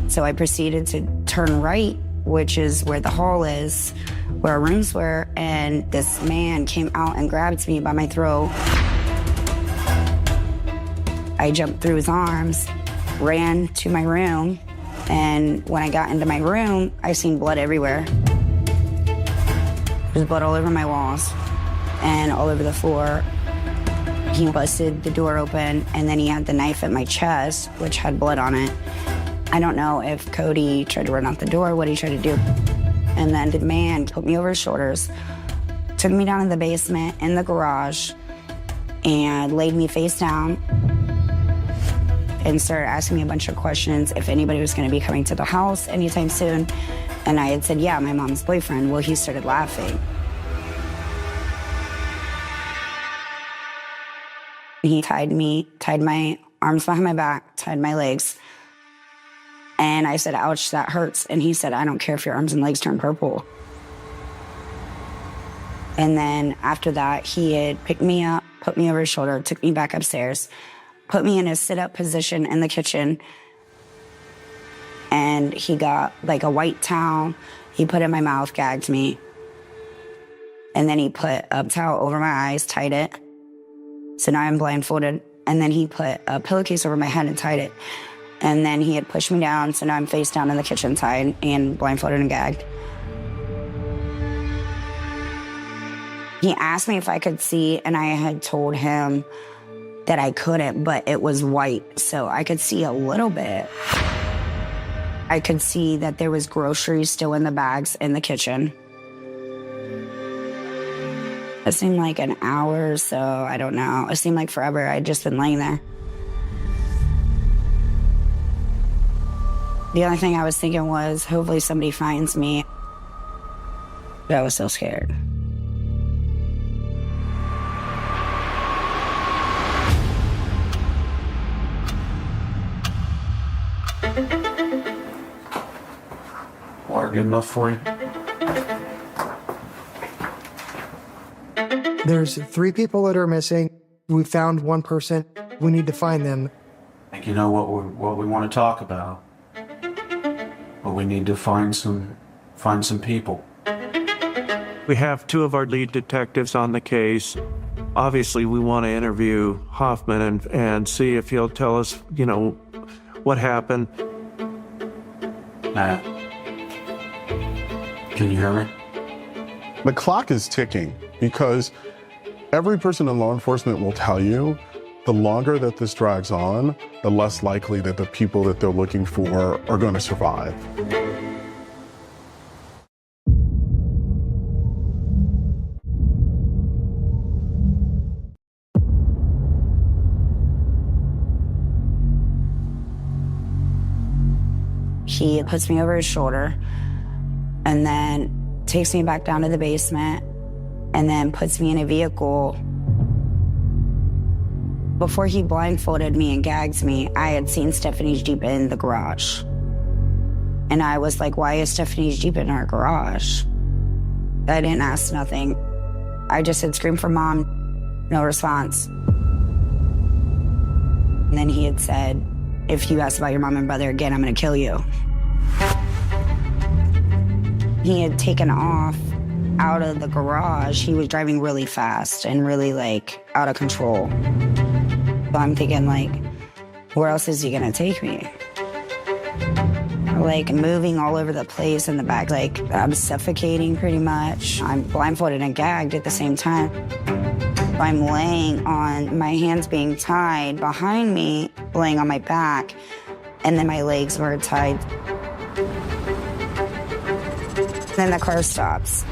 [SPEAKER 21] So I proceeded to turn right, which is where the hall is, where our rooms were, and this man came out and grabbed me by my throat. I jumped through his arms, ran to my room, and when I got into my room, I seen blood everywhere. There's blood all over my walls and all over the floor. He busted the door open, and then he had the knife at my chest, which had blood on it. I don't know if Cody tried to run out the door, what he tried to do. And then the man put me over his shoulders, took me down in the basement, in the garage, and laid me face down and started asking me a bunch of questions if anybody was going to be coming to the house anytime soon. And I had said, yeah, my mom's boyfriend. Well, he started laughing. He tied my arms behind my back, tied my legs. And I said, ouch, that hurts. And he said, I don't care if your arms and legs turn purple. And then after that, he had picked me up, put me over his shoulder, took me back upstairs, put me in a sit-up position in the kitchen. And he got like a white towel. He put it in my mouth, gagged me. And then he put a towel over my eyes, tied it. So now I'm blindfolded. And then he put a pillowcase over my head and tied it. And then he had pushed me down. So now I'm face down in the kitchen, tied and blindfolded and gagged. He asked me if I could see, and I had told him that I couldn't, but it was white, so I could see a little bit. I could see that there was groceries still in the bags in the kitchen. It seemed like an hour or so, I don't know. It seemed like forever. I'd just been laying there. The only thing I was thinking was, hopefully somebody finds me. But I was so scared.
[SPEAKER 25] Water good enough for you?
[SPEAKER 27] There's 3 people that are missing. We found one person. We need to find them.
[SPEAKER 25] I think you know what we want to talk about. But we need to find some people. We have 2 of our lead detectives on the case. Obviously, we want to interview Hoffman and see if he'll tell us, what happened. Matt, can you hear me?
[SPEAKER 22] The clock is ticking because every person in law enforcement will tell you the longer that this drags on, the less likely that the people that they're looking for are going to survive.
[SPEAKER 21] He puts me over his shoulder and then takes me back down to the basement and then puts me in a vehicle. Before he blindfolded me and gagged me, I had seen Stephanie's Jeep in the garage. And I was like, why is Stephanie's Jeep in our garage? I didn't ask nothing. I just had screamed for Mom, no response. And then he had said, if you ask about your mom and brother again, I'm gonna kill you. He had taken off out of the garage. He was driving really fast and really out of control. So I'm thinking where else is he gonna take me? Moving all over the place in the back, I'm suffocating pretty much. I'm blindfolded and gagged at the same time. I'm laying on my hands being tied behind me, laying on my back, and then my legs were tied. Then the car stops.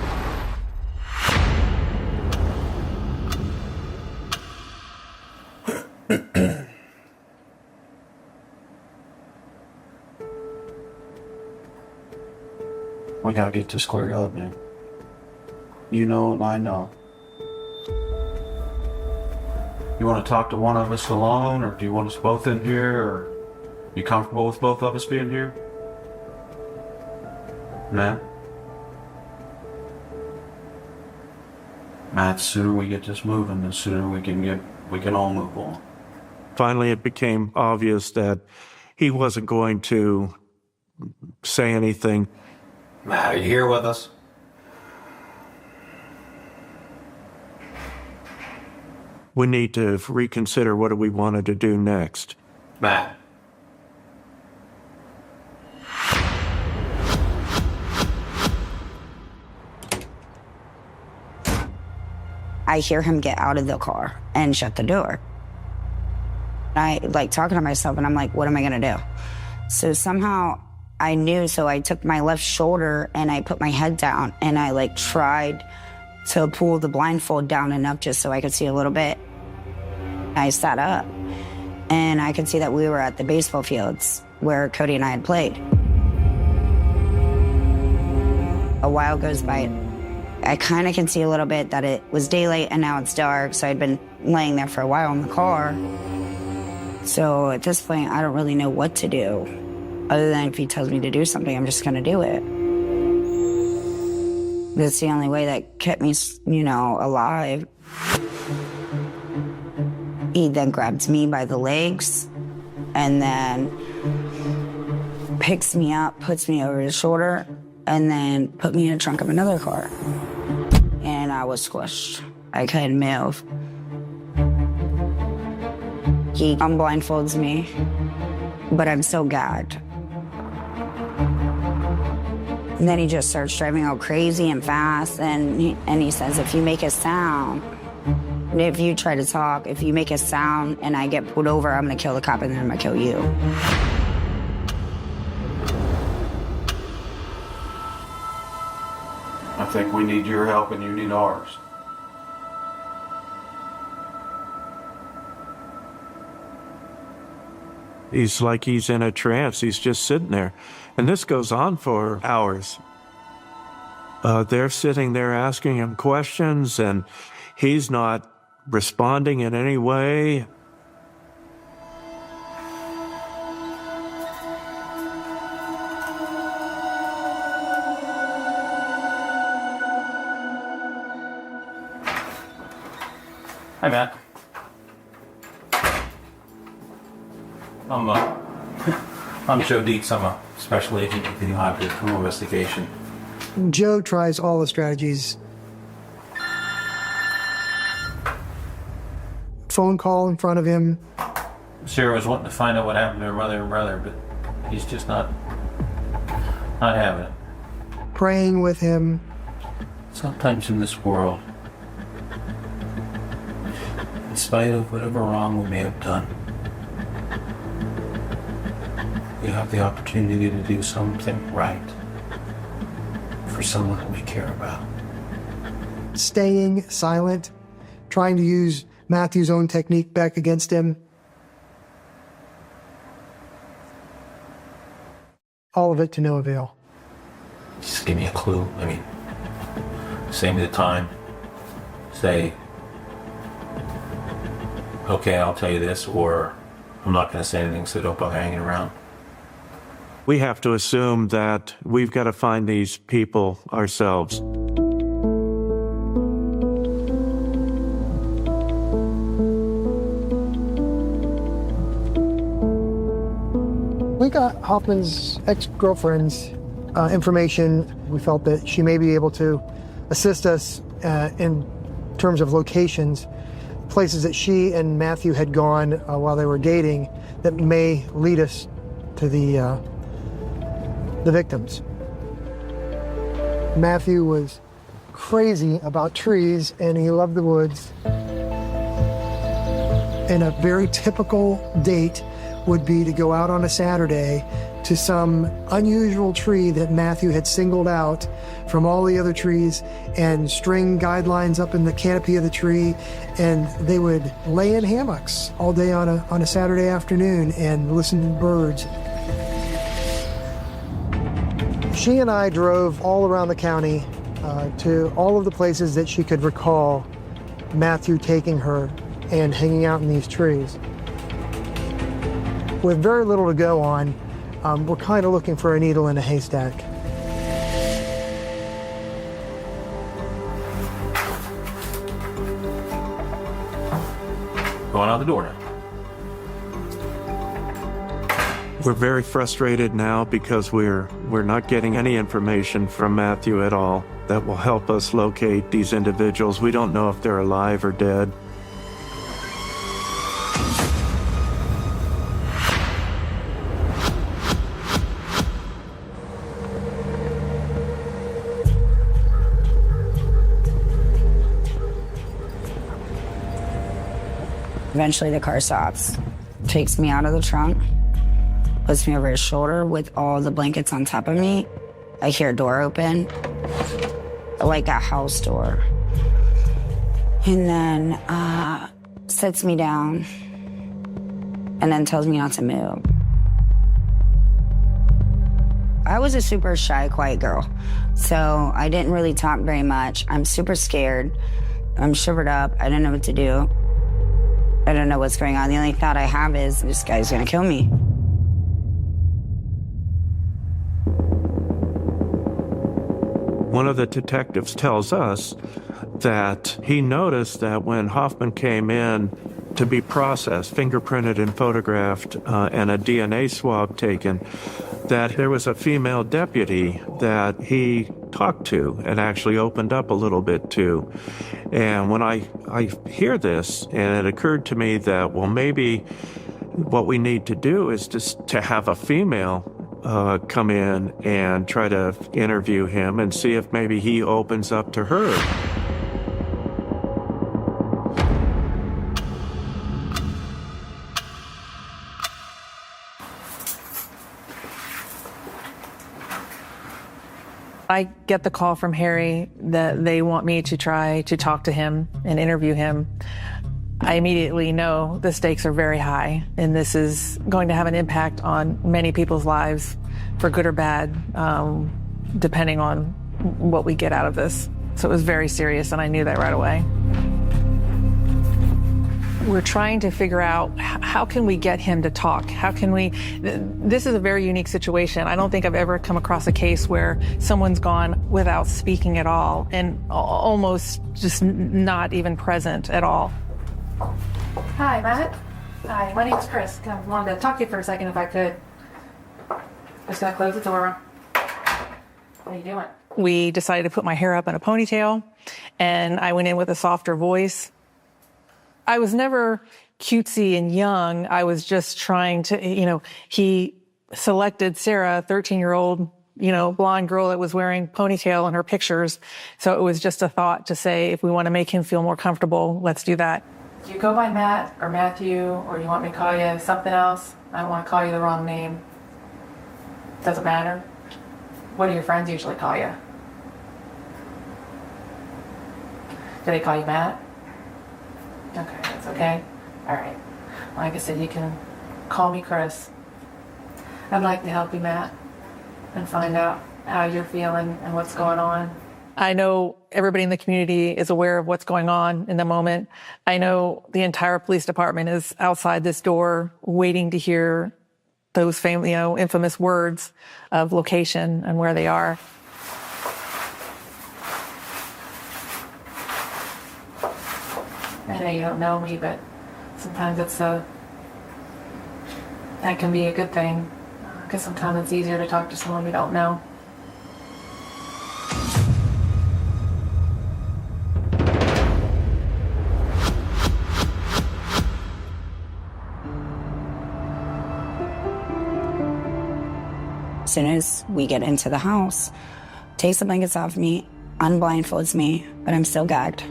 [SPEAKER 6] We gotta get this squared up, man. You know and I know. You want to talk to one of us alone, or do you want us both in here, or you comfortable with both of us being here? Matt? Matt, the sooner we get this moving, the sooner we can all move on.
[SPEAKER 25] Finally, it became obvious that he wasn't going to say anything.
[SPEAKER 6] Matt, are you here with us?
[SPEAKER 25] We need to reconsider what we wanted to do next.
[SPEAKER 6] Matt.
[SPEAKER 21] I hear him get out of the car and shut the door. I like talking to myself and I'm like, what am I gonna do? So somehow I knew, so I took my left shoulder and I put my head down and I like tried to pull the blindfold down enough just so I could see a little bit. I sat up and I could see that we were at the baseball fields where Cody and I had played. A while goes by. I kind of can see a little bit that it was daylight and now it's dark, so I'd been laying there for a while in the car. So at this point, I don't really know what to do. Other than if he tells me to do something, I'm just gonna do it. That's the only way that kept me, alive. He then grabs me by the legs and then picks me up, puts me over his shoulder, and then put me in the trunk of another car. And I was squished. I couldn't move. He unblindfolds me, but I'm so gagged. And then he just starts driving all crazy and fast, and he says, if you make a sound, if you try to talk, if you make a sound and I get pulled over, I'm gonna kill the cop and then I'm gonna kill you.
[SPEAKER 6] I think we need your help and you need ours.
[SPEAKER 25] He's like he's in a trance. He's just sitting there. And this goes on for hours. They're sitting there asking him questions, and he's not responding in any way.
[SPEAKER 6] Hi, Matt. I'm Joe Dietz. I'm a special agent with the Ohio Bureau of Criminal Investigation.
[SPEAKER 27] Joe tries all the strategies. Phone call in front of him.
[SPEAKER 6] Sarah was wanting to find out what happened to her mother and brother, but he's just not having it.
[SPEAKER 27] Praying with him.
[SPEAKER 6] Sometimes in this world, in spite of whatever wrong we may have done, we have the opportunity to do something right for someone that we care about.
[SPEAKER 27] Staying silent, trying to use Matthew's own technique back against him. All of it to no avail.
[SPEAKER 6] Just give me a clue. Say me the time. Say, okay, I'll tell you this, or I'm not going to say anything, so don't bother hanging around.
[SPEAKER 25] We have to assume that we've got to find these people ourselves.
[SPEAKER 27] We got Hoffman's ex-girlfriend's information. We felt that she may be able to assist us in terms of locations, places that she and Matthew had gone while they were dating that may lead us to the victims. Matthew was crazy about trees and he loved the woods. And a very typical date would be to go out on a Saturday to some unusual tree that Matthew had singled out from all the other trees and string guidelines up in the canopy of the tree, and they would lay in hammocks all day on a Saturday afternoon and listen to birds. She and I drove all around the county to all of the places that she could recall Matthew taking her and hanging out in these trees. With very little to go on, we're kind of looking for a needle in a haystack.
[SPEAKER 2] Going out the door now.
[SPEAKER 25] We're very frustrated now because we're not getting any information from Matthew at all that will help us locate these individuals. We don't know if they're alive or dead.
[SPEAKER 21] Eventually the car stops, takes me out of the trunk, puts me over his shoulder with all the blankets on top of me. I hear a door open, like a house door. And then sits me down and then tells me not to move. I was a super shy, quiet girl, so I didn't really talk very much. I'm super scared. I'm shivered up. I don't know what to do. I don't know what's going on. The only thought I have is this guy's gonna kill me.
[SPEAKER 25] One of the detectives tells us that he noticed that when Hoffman came in to be processed, fingerprinted and photographed, and a DNA swab taken, that there was a female deputy that he talked to and actually opened up a little bit to. And when I hear this, and it occurred to me that, well, maybe what we need to do is just to have a female come in and try to interview him and see if maybe he opens up to her.
[SPEAKER 24] I get the call from Harry that they want me to try to talk to him and interview him. I immediately know the stakes are very high, and this is going to have an impact on many people's lives, for good or bad, depending on what we get out of this. So it was very serious, and I knew that right away. We're trying to figure out how can we get him to talk? How can we, this is a very unique situation. I don't think I've ever come across a case where someone's gone without speaking at all and almost just not even present at all. Hi, Matt. Hi, my name's Chris. I wanted to talk to you for a second if I could. Just gonna close the door. What are you doing? We decided to put my hair up in a ponytail, and I went in with a softer voice. I was never cutesy and young. I was just trying to, he selected Sarah, 13-year-old, blonde girl that was wearing ponytail in her pictures. So it was just a thought to say, if we want to make him feel more comfortable, let's do that. Do you go by Matt or Matthew, or you want me to call you something else? I don't want to call you the wrong name. Doesn't matter. What do your friends usually call you? Do they call you Matt? Okay, that's okay. All right. Like I said, you can call me Chris. I'd like to help you, Matt, and find out how you're feeling and what's going on. I know everybody in the community is aware of what's going on in the moment. I know the entire police department is outside this door waiting to hear those infamous words of location and where they are. I know you don't know me, but sometimes that can be a good thing, because sometimes it's easier to talk to someone we don't know.
[SPEAKER 21] As soon as we get into the house, takes the blankets off me, unblindfolds me, but I'm still gagged.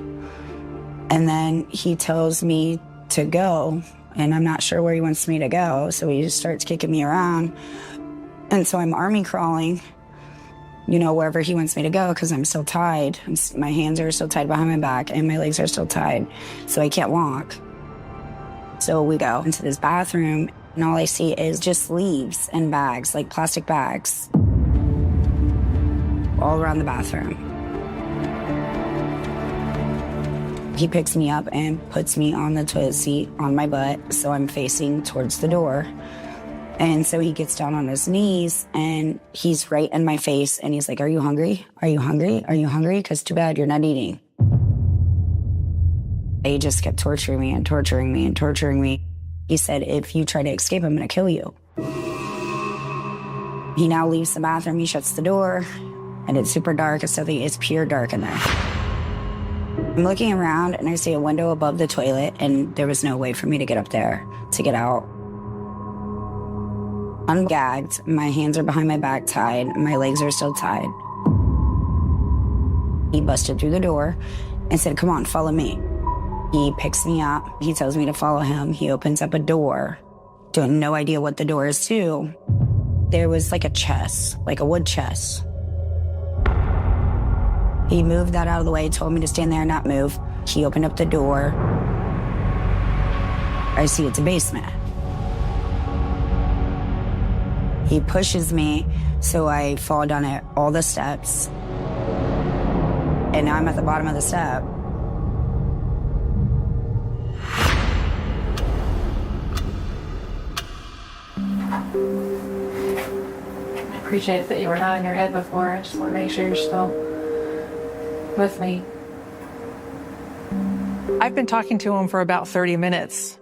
[SPEAKER 21] And then he tells me to go. and I'm not sure where he wants me to go. So he just starts kicking me around. And so I'm army crawling, wherever he wants me to go because I'm still tied. My hands are still tied behind my back and my legs are still tied, so I can't walk. So we go into this bathroom and all I see is just leaves and bags, like plastic bags, all around the bathroom. He picks me up and puts me on the toilet seat on my butt, so I'm facing towards the door. And so he gets down on his knees and he's right in my face and he's like, "Are you hungry? Are you hungry? Are you hungry? Because too bad you're not eating." He just kept torturing me and torturing me and torturing me. He said, "If you try to escape, I'm going to kill you." He now leaves the bathroom, he shuts the door, and it's super dark. It's pure dark in there. I'm looking around and I see a window above the toilet and there was no way for me to get up there, to get out. I'm gagged, my hands are behind my back tied, my legs are still tied. He busted through the door and said, "Come on, follow me." He picks me up, he tells me to follow him, he opens up a door. Don't have no idea what the door is to. There was like a chest, like a wood chest. He moved that out of the way, told me to stand there and not move. He opened up the door. I see it's a basement. He pushes me, so I fall down all the steps. And now I'm at the bottom of the step.
[SPEAKER 24] I appreciate that you were not in your head before. I just want to make sure you're still with me. I've been talking to him for about 30 minutes,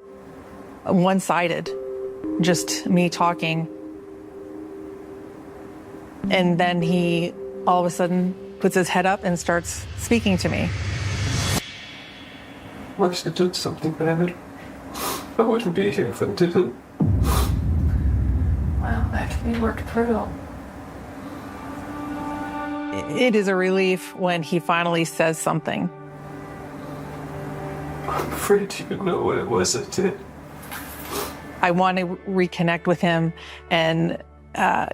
[SPEAKER 24] one-sided, just me talking. And then he all of a sudden puts his head up and starts speaking to me.
[SPEAKER 19] Must have done something bad. I wouldn't be here if I didn't.
[SPEAKER 24] Well, that can be worked through. It is a relief when he finally says something.
[SPEAKER 19] I'm afraid you know what it was I did.
[SPEAKER 24] I want to reconnect with him and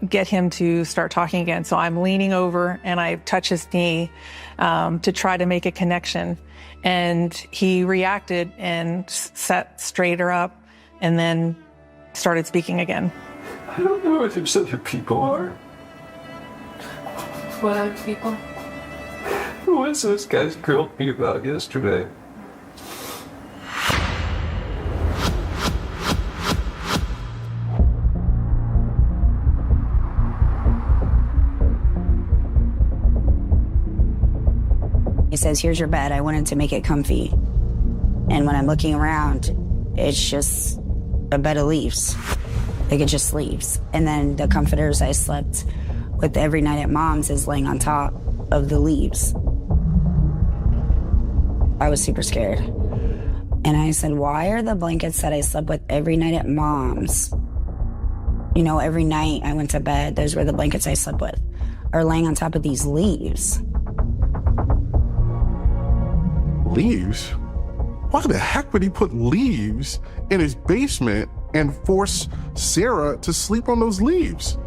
[SPEAKER 24] get him to start talking again. So I'm leaning over and I touch his knee to try to make a connection. And he reacted and sat straighter up and then started speaking again.
[SPEAKER 19] I don't know what those other people are.
[SPEAKER 24] What other people?
[SPEAKER 19] Who was those guys grilled me about yesterday?
[SPEAKER 21] He says, "Here's your bed. I wanted to make it comfy." And when I'm looking around, it's just a bed of leaves. Like, it just leaves. And then the comforters I slept with every night at Mom's is laying on top of the leaves. I was super scared. And I said, "Why are the blankets that I slept with every night at Mom's, every night I went to bed, those were the blankets I slept with, are laying on top of these leaves?"
[SPEAKER 22] Leaves? Why the heck would he put leaves in his basement and force Sarah to sleep on those leaves?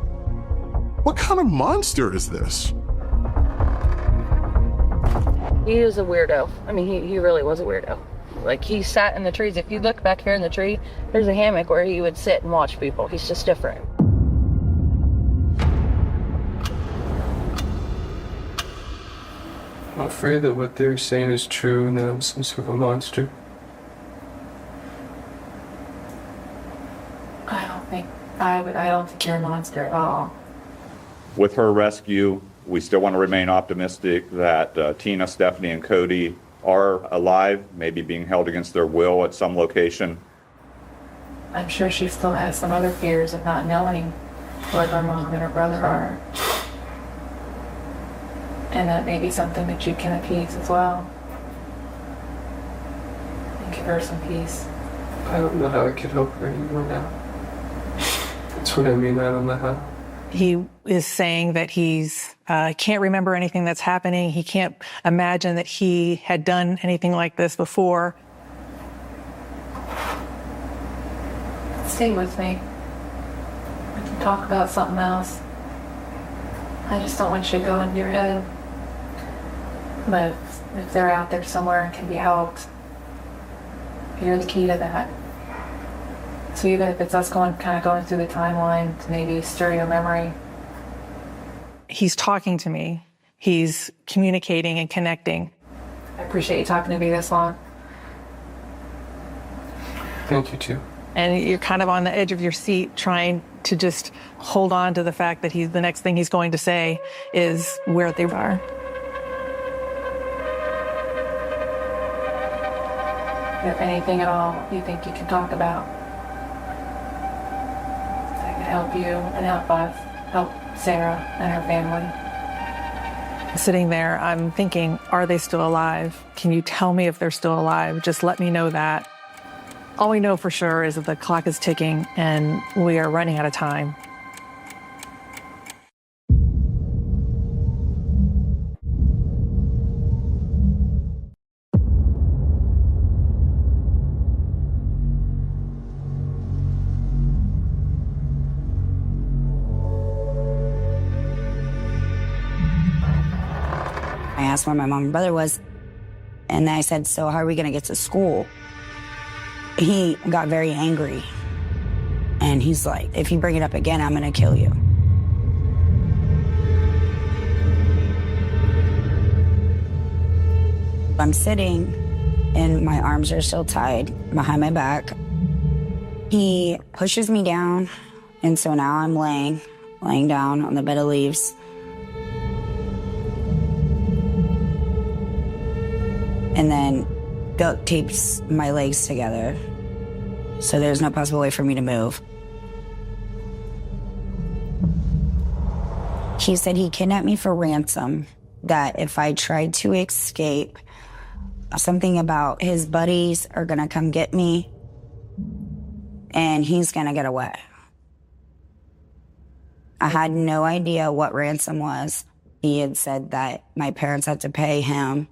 [SPEAKER 22] What kind of monster is this?
[SPEAKER 2] He is a weirdo. I mean, he really was a weirdo. Like, he sat in the trees. If you look back here in the tree, there's a hammock where he would sit and watch people. He's just different.
[SPEAKER 19] I'm afraid that what they're saying is true and that I'm some sort of a monster.
[SPEAKER 24] I don't think you're a monster at all.
[SPEAKER 3] With her rescue, we still want to remain optimistic that Tina, Stephanie, and Cody are alive, maybe being held against their will at some location.
[SPEAKER 24] I'm sure she still has some other fears of not knowing what her mom and her brother are. And that may be something that you can appease as well. And give her some peace.
[SPEAKER 19] I don't know how I could help her anymore now. That's what I mean, I don't know how.
[SPEAKER 24] He is saying that he's can't remember anything that's happening. He can't imagine that he had done anything like this before. stay with me. We can talk about something else. I just don't want you to go into your head. But if they're out there somewhere and can be helped, you're the key to that. So even if it's us going through the timeline to maybe stir your memory. He's talking to me. He's communicating and connecting. I appreciate you talking to me this long.
[SPEAKER 19] Thank you, too.
[SPEAKER 24] And you're kind of on the edge of your seat trying to just hold on to the fact that the next thing he's going to say is where they are. If anything at all you think you can talk about that could help you and help us, help Sarah and her family. Sitting there, I'm thinking, are they still alive? Can you tell me if they're still alive? Just let me know that. All we know for sure is that the clock is ticking and we are running out of time.
[SPEAKER 21] I asked where my mom and brother was, and I said, so how are we gonna get to school? He got very angry, and he's like, if you bring it up again, I'm gonna kill you. I'm sitting, and my arms are still tied behind my back. He pushes me down, and so now I'm laying down on the bed of leaves. And then duct tapes my legs together, so there's no possible way for me to move. He said he kidnapped me for ransom, that if I tried to escape, something about his buddies are gonna come get me, and he's gonna get away. I had no idea what ransom was. He had said that my parents had to pay him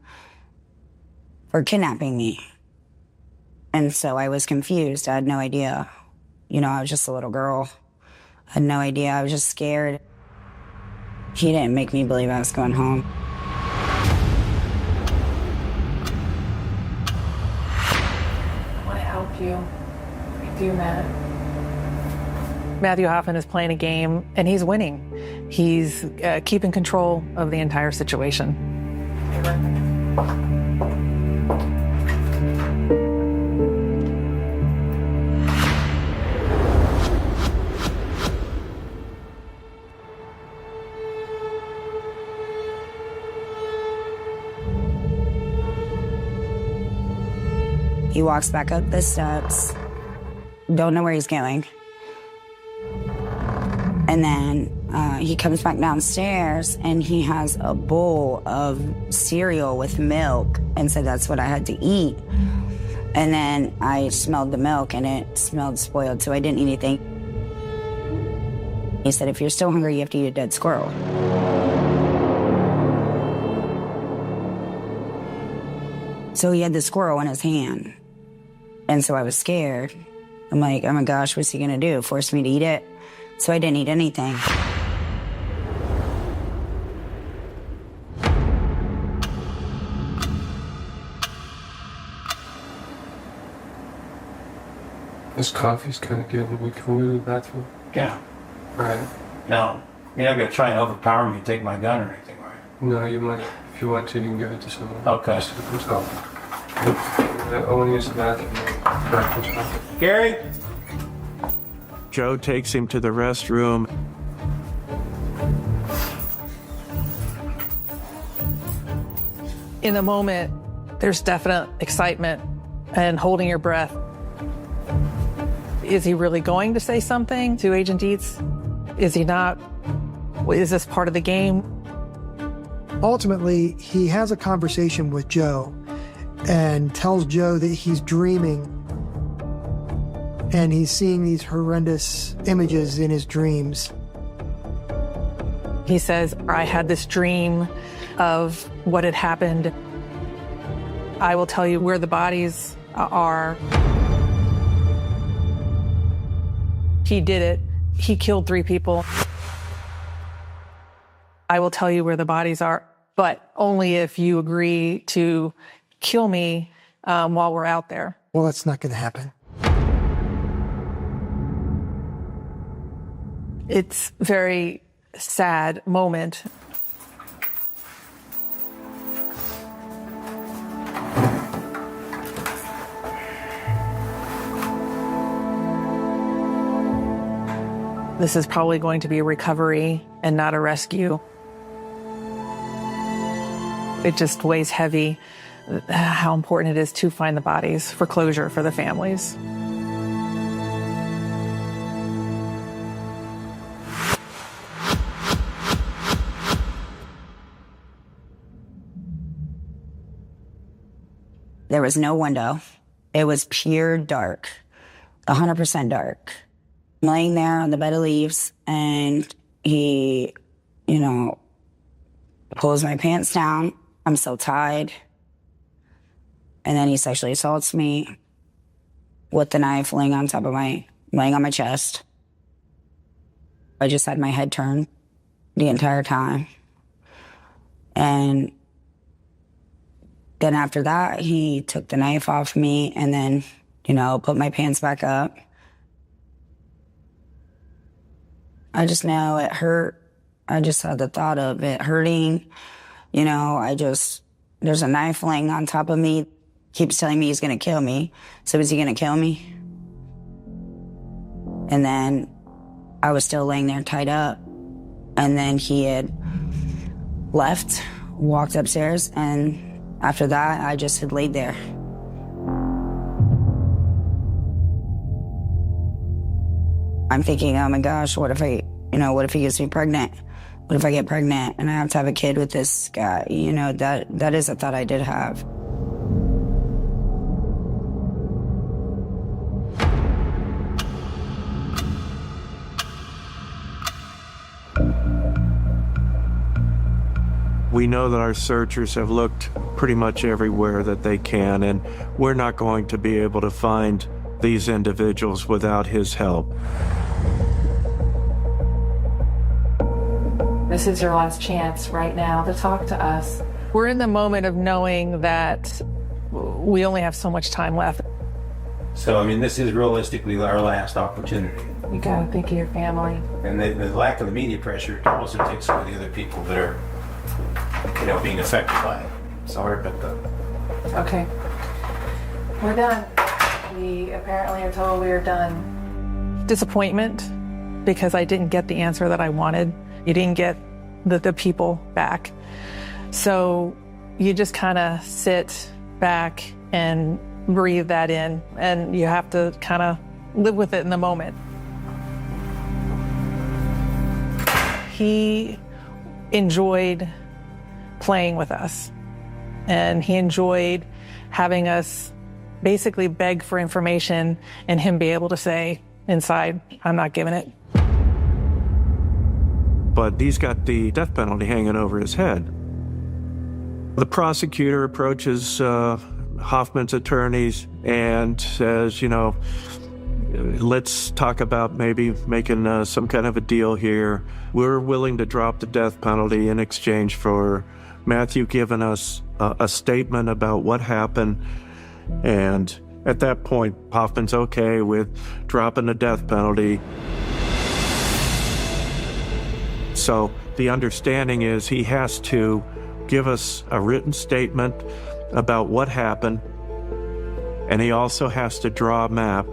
[SPEAKER 21] for kidnapping me. And so I was confused. I had no idea. You know, I was just a little girl. I had no idea. I was just scared. He didn't make me believe I was going home.
[SPEAKER 24] I want to help you. I do, Matt. Matthew Hoffman is playing a game, and he's winning. He's keeping control of the entire situation.
[SPEAKER 21] He walks back up the steps, don't know where he's going. And then he comes back downstairs and he has a bowl of cereal with milk and said that's what I had to eat. And then I smelled the milk and it smelled spoiled, so I didn't eat anything. He said, if you're still hungry, you have to eat a dead squirrel. So he had the squirrel in his hand. And so I was scared. I'm like, oh my gosh, what's he gonna do? Force me to eat it? So I didn't eat anything.
[SPEAKER 19] This coffee's kind of good. We can go to the bathroom.
[SPEAKER 9] Yeah.
[SPEAKER 19] Right.
[SPEAKER 9] No, you're not going to try and overpower me and take my gun or anything, right?
[SPEAKER 19] No, you might. If you want to, you can give it to someone.
[SPEAKER 9] Okay.
[SPEAKER 19] Let's go. I want to use the bathroom.
[SPEAKER 9] Gary?
[SPEAKER 25] Joe takes him to the restroom.
[SPEAKER 24] In the moment, there's definite excitement and holding your breath. Is he really going to say something to Agent Dietz? Is he not? Is this part of the game?
[SPEAKER 27] Ultimately, he has a conversation with Joe and tells Joe that he's dreaming and he's seeing these horrendous images in his dreams.
[SPEAKER 24] He says, I had this dream of what had happened. I will tell you where the bodies are. he did it. He killed 3 people. I will tell you where the bodies are, but only if you agree to kill me while we're out there.
[SPEAKER 27] Well, that's not going to happen.
[SPEAKER 24] It's a very sad moment. This is probably going to be a recovery and not a rescue. It just weighs heavy how important it is to find the bodies for closure for the families.
[SPEAKER 21] There was no window. It was pure dark, 100% dark. I'm laying there on the bed of leaves, and he, pulls my pants down. I'm so tied. And then he sexually assaults me with the knife laying on my chest. I just had my head turned the entire time. And then after that, he took the knife off me and then, put my pants back up. I just know it hurt. I just had the thought of it hurting. There's a knife laying on top of me. Keeps telling me he's going to kill me. So is he going to kill me? And then I was still laying there tied up. And then he had left, walked upstairs, and after that, I just had laid there. I'm thinking, oh my gosh, what if he gets me pregnant? What if I get pregnant and I have to have a kid with this guy? That is a thought I did have.
[SPEAKER 25] We know that our searchers have looked pretty much everywhere that they can, and we're not going to be able to find these individuals without his help.
[SPEAKER 24] This is your last chance right now to talk to us. We're in the moment of knowing that we only have so much time left.
[SPEAKER 9] So, this is realistically our last opportunity.
[SPEAKER 24] You gotta think of your family.
[SPEAKER 9] And the lack of the media pressure also takes away the other people that are, being affected by it. Sorry about that.
[SPEAKER 24] Okay. We're done. We apparently are told we are done. Disappointment because I didn't get the answer that I wanted. You didn't get the people back. So you just kind of sit back and breathe that in, and you have to kind of live with it in the moment. He enjoyed playing with us, and he enjoyed having us basically beg for information and him be able to say inside, I'm not giving it.
[SPEAKER 25] But he's got the death penalty hanging over his head. The prosecutor approaches Hoffman's attorneys and says, let's talk about maybe making some kind of a deal here. We're willing to drop the death penalty in exchange for Matthew giving us a statement about what happened. And at that point, Hoffman's okay with dropping the death penalty. So the understanding is he has to give us a written statement about what happened, and he also has to draw a map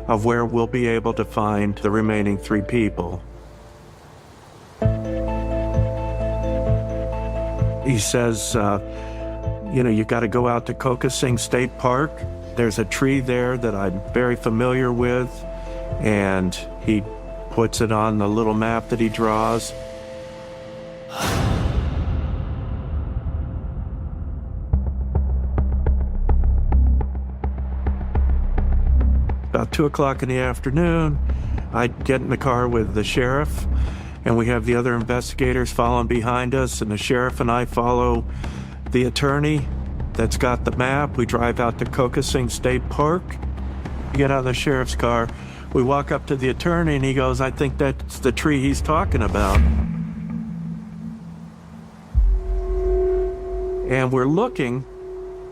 [SPEAKER 25] of where we'll be able to find the remaining 3 people. He says, you got to go out to Kokosing State Park. There's a tree there that I'm very familiar with, and he puts it on the little map that he draws. About 2 o'clock in the afternoon, I get in the car with the sheriff, and we have the other investigators following behind us, and the sheriff and I follow the attorney that's got the map. We drive out to Kokosing State Park. We get out of the sheriff's car. We walk up to the attorney and he goes, I think that's the tree he's talking about. And we're looking,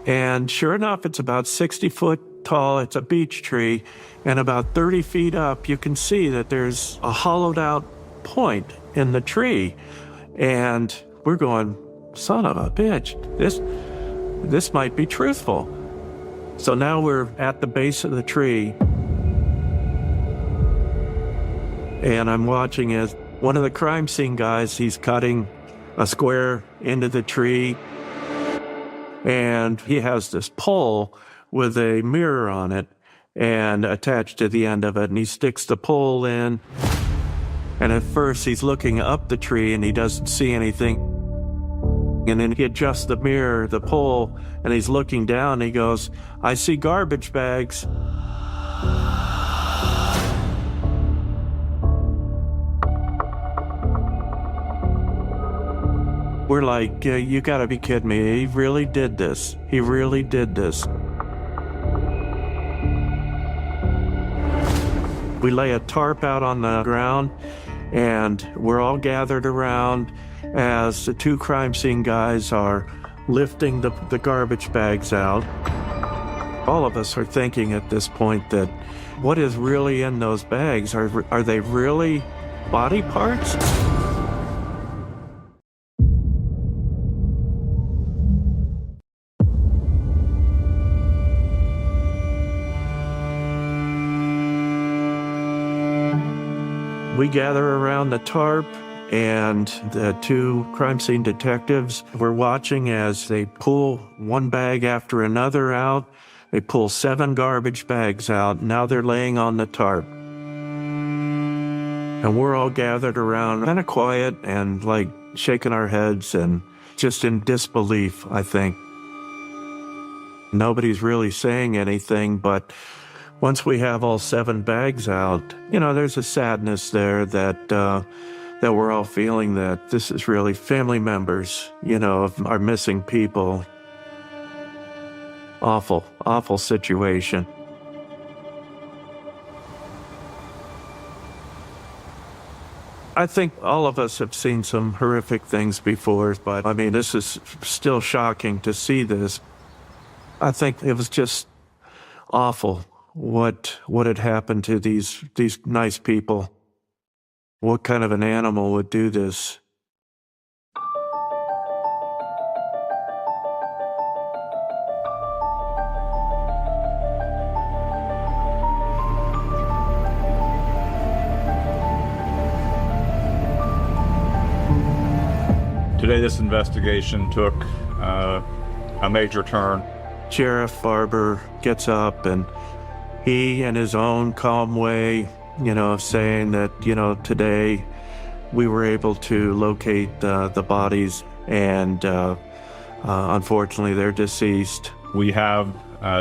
[SPEAKER 25] and sure enough, it's about 60 foot tall. It's a beech tree, and about 30 feet up, you can see that there's a hollowed out point in the tree. And we're going, son of a bitch, this might be truthful. So now we're at the base of the tree, and I'm watching as one of the crime scene guys, he's cutting a square into the tree, and he has this pole with a mirror on it and attached to the end of it, and he sticks the pole in, and at first he's looking up the tree and he doesn't see anything, and then he adjusts the mirror, the pole, and he's looking down and he goes, I see garbage bags. We're like, you gotta be kidding me. He really did this. He really did this. We lay a tarp out on the ground, and we're all gathered around as the two crime scene guys are lifting the garbage bags out. All of us are thinking at this point that what is really in those bags? Are they really body parts? We gather around the tarp, and the two crime scene detectives were watching as they pull one bag after another out. They pull 7 garbage bags out. Now they're laying on the tarp. And we're all gathered around, kind of quiet and like shaking our heads and just in disbelief, I think. Nobody's really saying anything, but once we have all 7 bags out, there's a sadness there that we're all feeling, that this is really family members, of our missing people. Awful, awful situation. I think all of us have seen some horrific things before, but this is still shocking to see this. I think it was just awful what had happened to these nice people. What kind of an animal would do this?
[SPEAKER 3] Today, this investigation took a major turn.
[SPEAKER 25] Sheriff Barber gets up, and he, in his own calm way, of saying that, today we were able to locate the bodies, and unfortunately they're deceased.
[SPEAKER 3] We have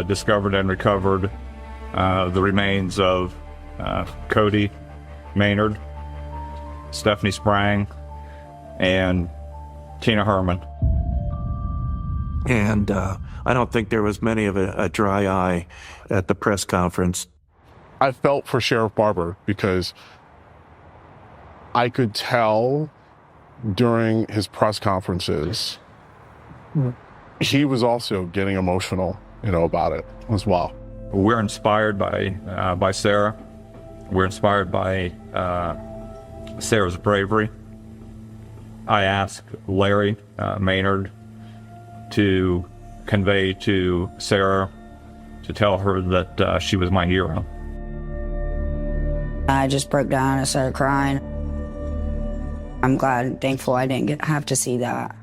[SPEAKER 3] discovered and recovered the remains of Cody Maynard, Stephanie Sprang, and Tina Herman.
[SPEAKER 25] And I don't think there was many of a dry eye at the press conference.
[SPEAKER 22] I felt for Sheriff Barber because I could tell during his press conferences, he was also getting emotional, about it as well.
[SPEAKER 3] We're inspired by Sarah. We're inspired by Sarah's bravery. I asked Larry Maynard to convey to Sarah, to tell her that she was my hero.
[SPEAKER 21] I just broke down and started crying. I'm glad and thankful I didn't have to see that.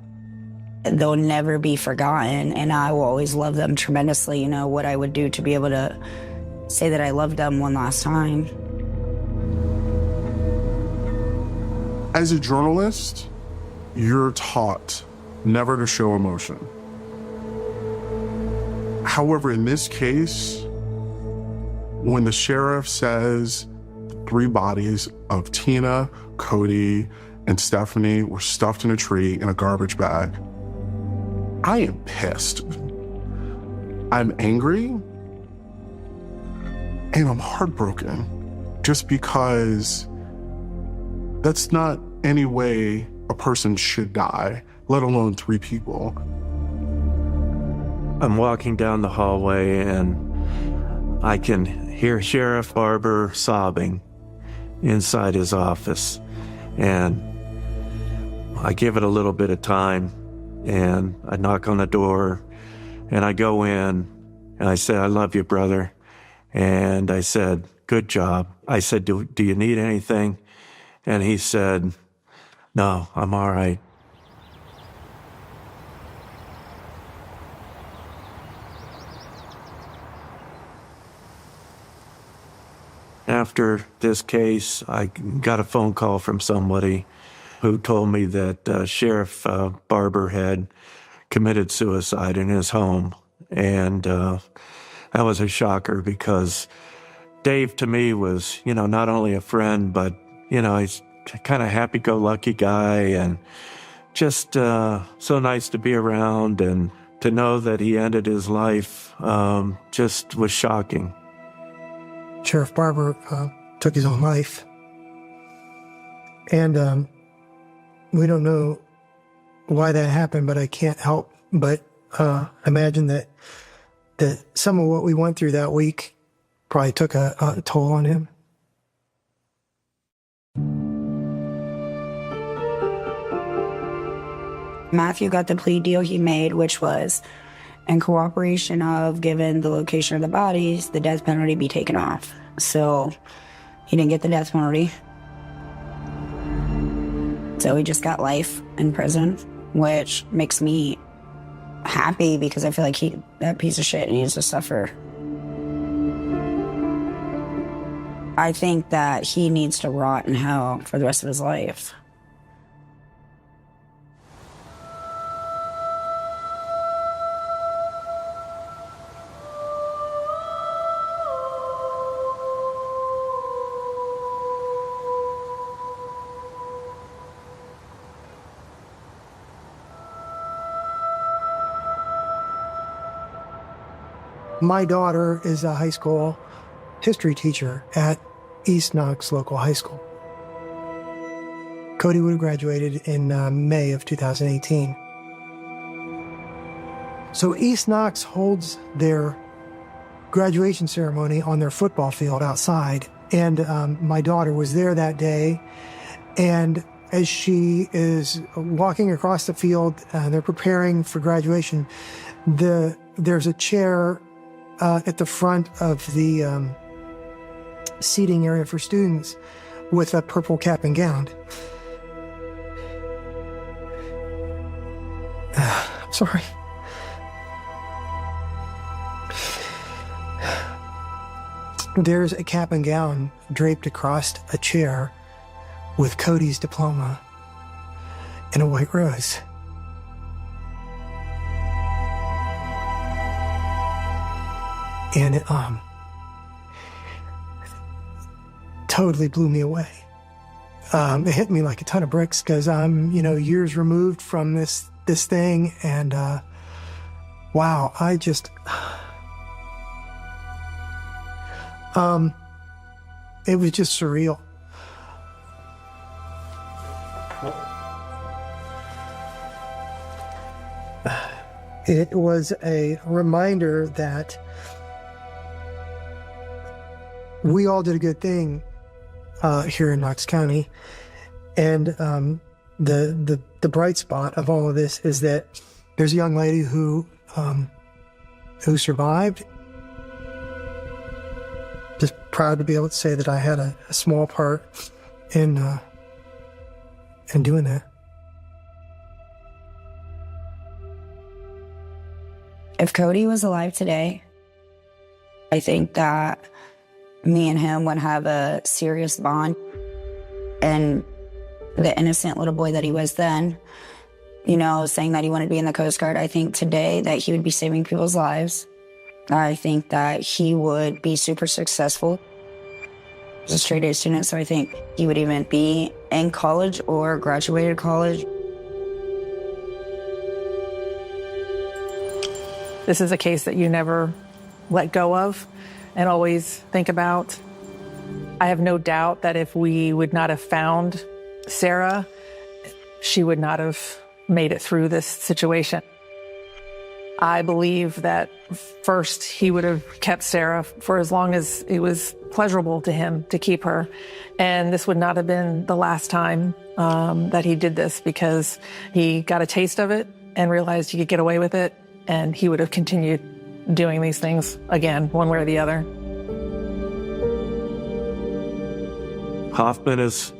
[SPEAKER 21] They'll never be forgotten, and I will always love them tremendously. What I would do to be able to say that I loved them one last time.
[SPEAKER 22] As a journalist, you're taught never to show emotion. However, in this case, when the sheriff says the 3 bodies of Tina, Cody, and Stephanie were stuffed in a tree in a garbage bag, I am pissed. I'm angry, and I'm heartbroken. just because that's not any way a person should die, let alone 3 people.
[SPEAKER 25] I'm walking down the hallway and I can hear Sheriff Barber sobbing inside his office. And I give it a little bit of time and I knock on the door and I go in and I say, "I love you, brother." And I said, "Good job." I said, do you need anything? And he said, "No, I'm all right." After this case, I got a phone call from somebody who told me that Sheriff Barber had committed suicide in his home. And that was a shocker because Dave to me was, not only a friend, but, he's kind of happy-go-lucky guy and just so nice to be around. And to know that he ended his life just was shocking.
[SPEAKER 27] Sheriff Barber took his own life. And we don't know why that happened, but I can't help but imagine that some of what we went through that week probably took a toll on him.
[SPEAKER 21] Matthew got the plea deal he made, which was in cooperation of, given the location of the bodies, the death penalty be taken off. So he didn't get the death penalty. So he just got life in prison, which makes me happy because I feel like that piece of shit needs to suffer. I think that he needs to rot in hell for the rest of his life.
[SPEAKER 27] My daughter is a high school history teacher at East Knox local high school. Cody would have graduated in May of 2018. So East Knox holds their graduation ceremony on their football field outside. And my daughter was there that day. And as she is walking across the field, they're preparing for graduation. There's a chair at the front of the seating area for students with a purple cap and gown. Sorry. There's a cap and gown draped across a chair with Cody's diploma and a white rose. And it totally blew me away. It hit me like a ton of bricks because I'm, years removed from this thing, and wow, I just it was just surreal. It was a reminder that we all did a good thing here in Knox County, and the bright spot of all of this is that there's a young lady who survived. Just proud to be able to say that I had a small part in doing that.
[SPEAKER 21] If Cody was alive today, I think that me and him would have a serious bond. And the innocent little boy that he was then, saying that he wanted to be in the Coast Guard, I think today that he would be saving people's lives. I think that he would be super successful as a straight A student, so I think he would even be in college or graduated college.
[SPEAKER 24] This is a case that you never let go of and always think about. I have no doubt that if we would not have found Sarah, she would not have made it through this situation. I believe that first he would have kept Sarah for as long as it was pleasurable to him to keep her. And this would not have been the last time that he did this, because he got a taste of it and realized he could get away with it, and he would have continued doing these things again, one way or the other.
[SPEAKER 25] Hoffman is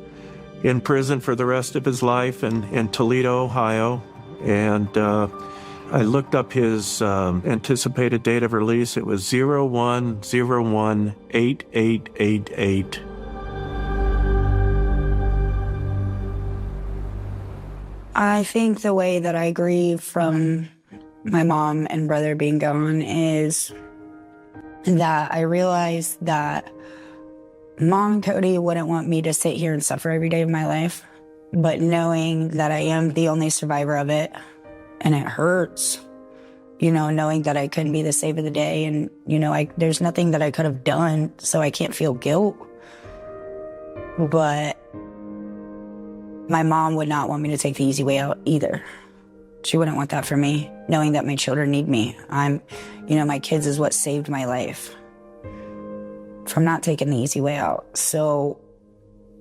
[SPEAKER 25] in prison for the rest of his life in Toledo, Ohio, and I looked up his anticipated date of release. It was 01/01/8888.
[SPEAKER 21] I think the way that I grieve from my mom and brother being gone is that I realized that Mom and Cody wouldn't want me to sit here and suffer every day of my life, but knowing that I am the only survivor of it, and it hurts, knowing that I couldn't be the save of the day, and, there's nothing that I could have done, so I can't feel guilt. But my mom would not want me to take the easy way out either. She wouldn't want that for me, knowing that my children need me. My kids is what saved my life from not taking the easy way out. So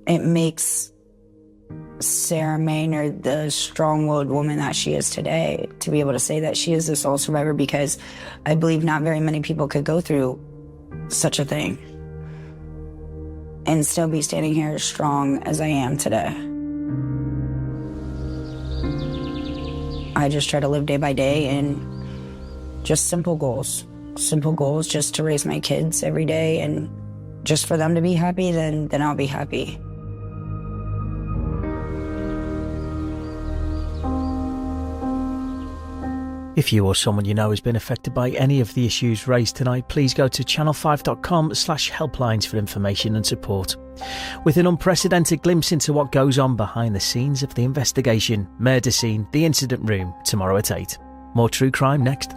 [SPEAKER 21] it makes Sarah Maynard the strong-willed woman that she is today, to be able to say that she is the sole survivor, because I believe not very many people could go through such a thing and still be standing here as strong as I am today. I just try to live day by day and just simple goals just to raise my kids every day, and just for them to be happy, then I'll be happy.
[SPEAKER 10] If you or someone you know has been affected by any of the issues raised tonight, please go to channel5.com/helplines for information and support. With an unprecedented glimpse into what goes on behind the scenes of the investigation, murder scene, the incident room, tomorrow at 8. More true crime next.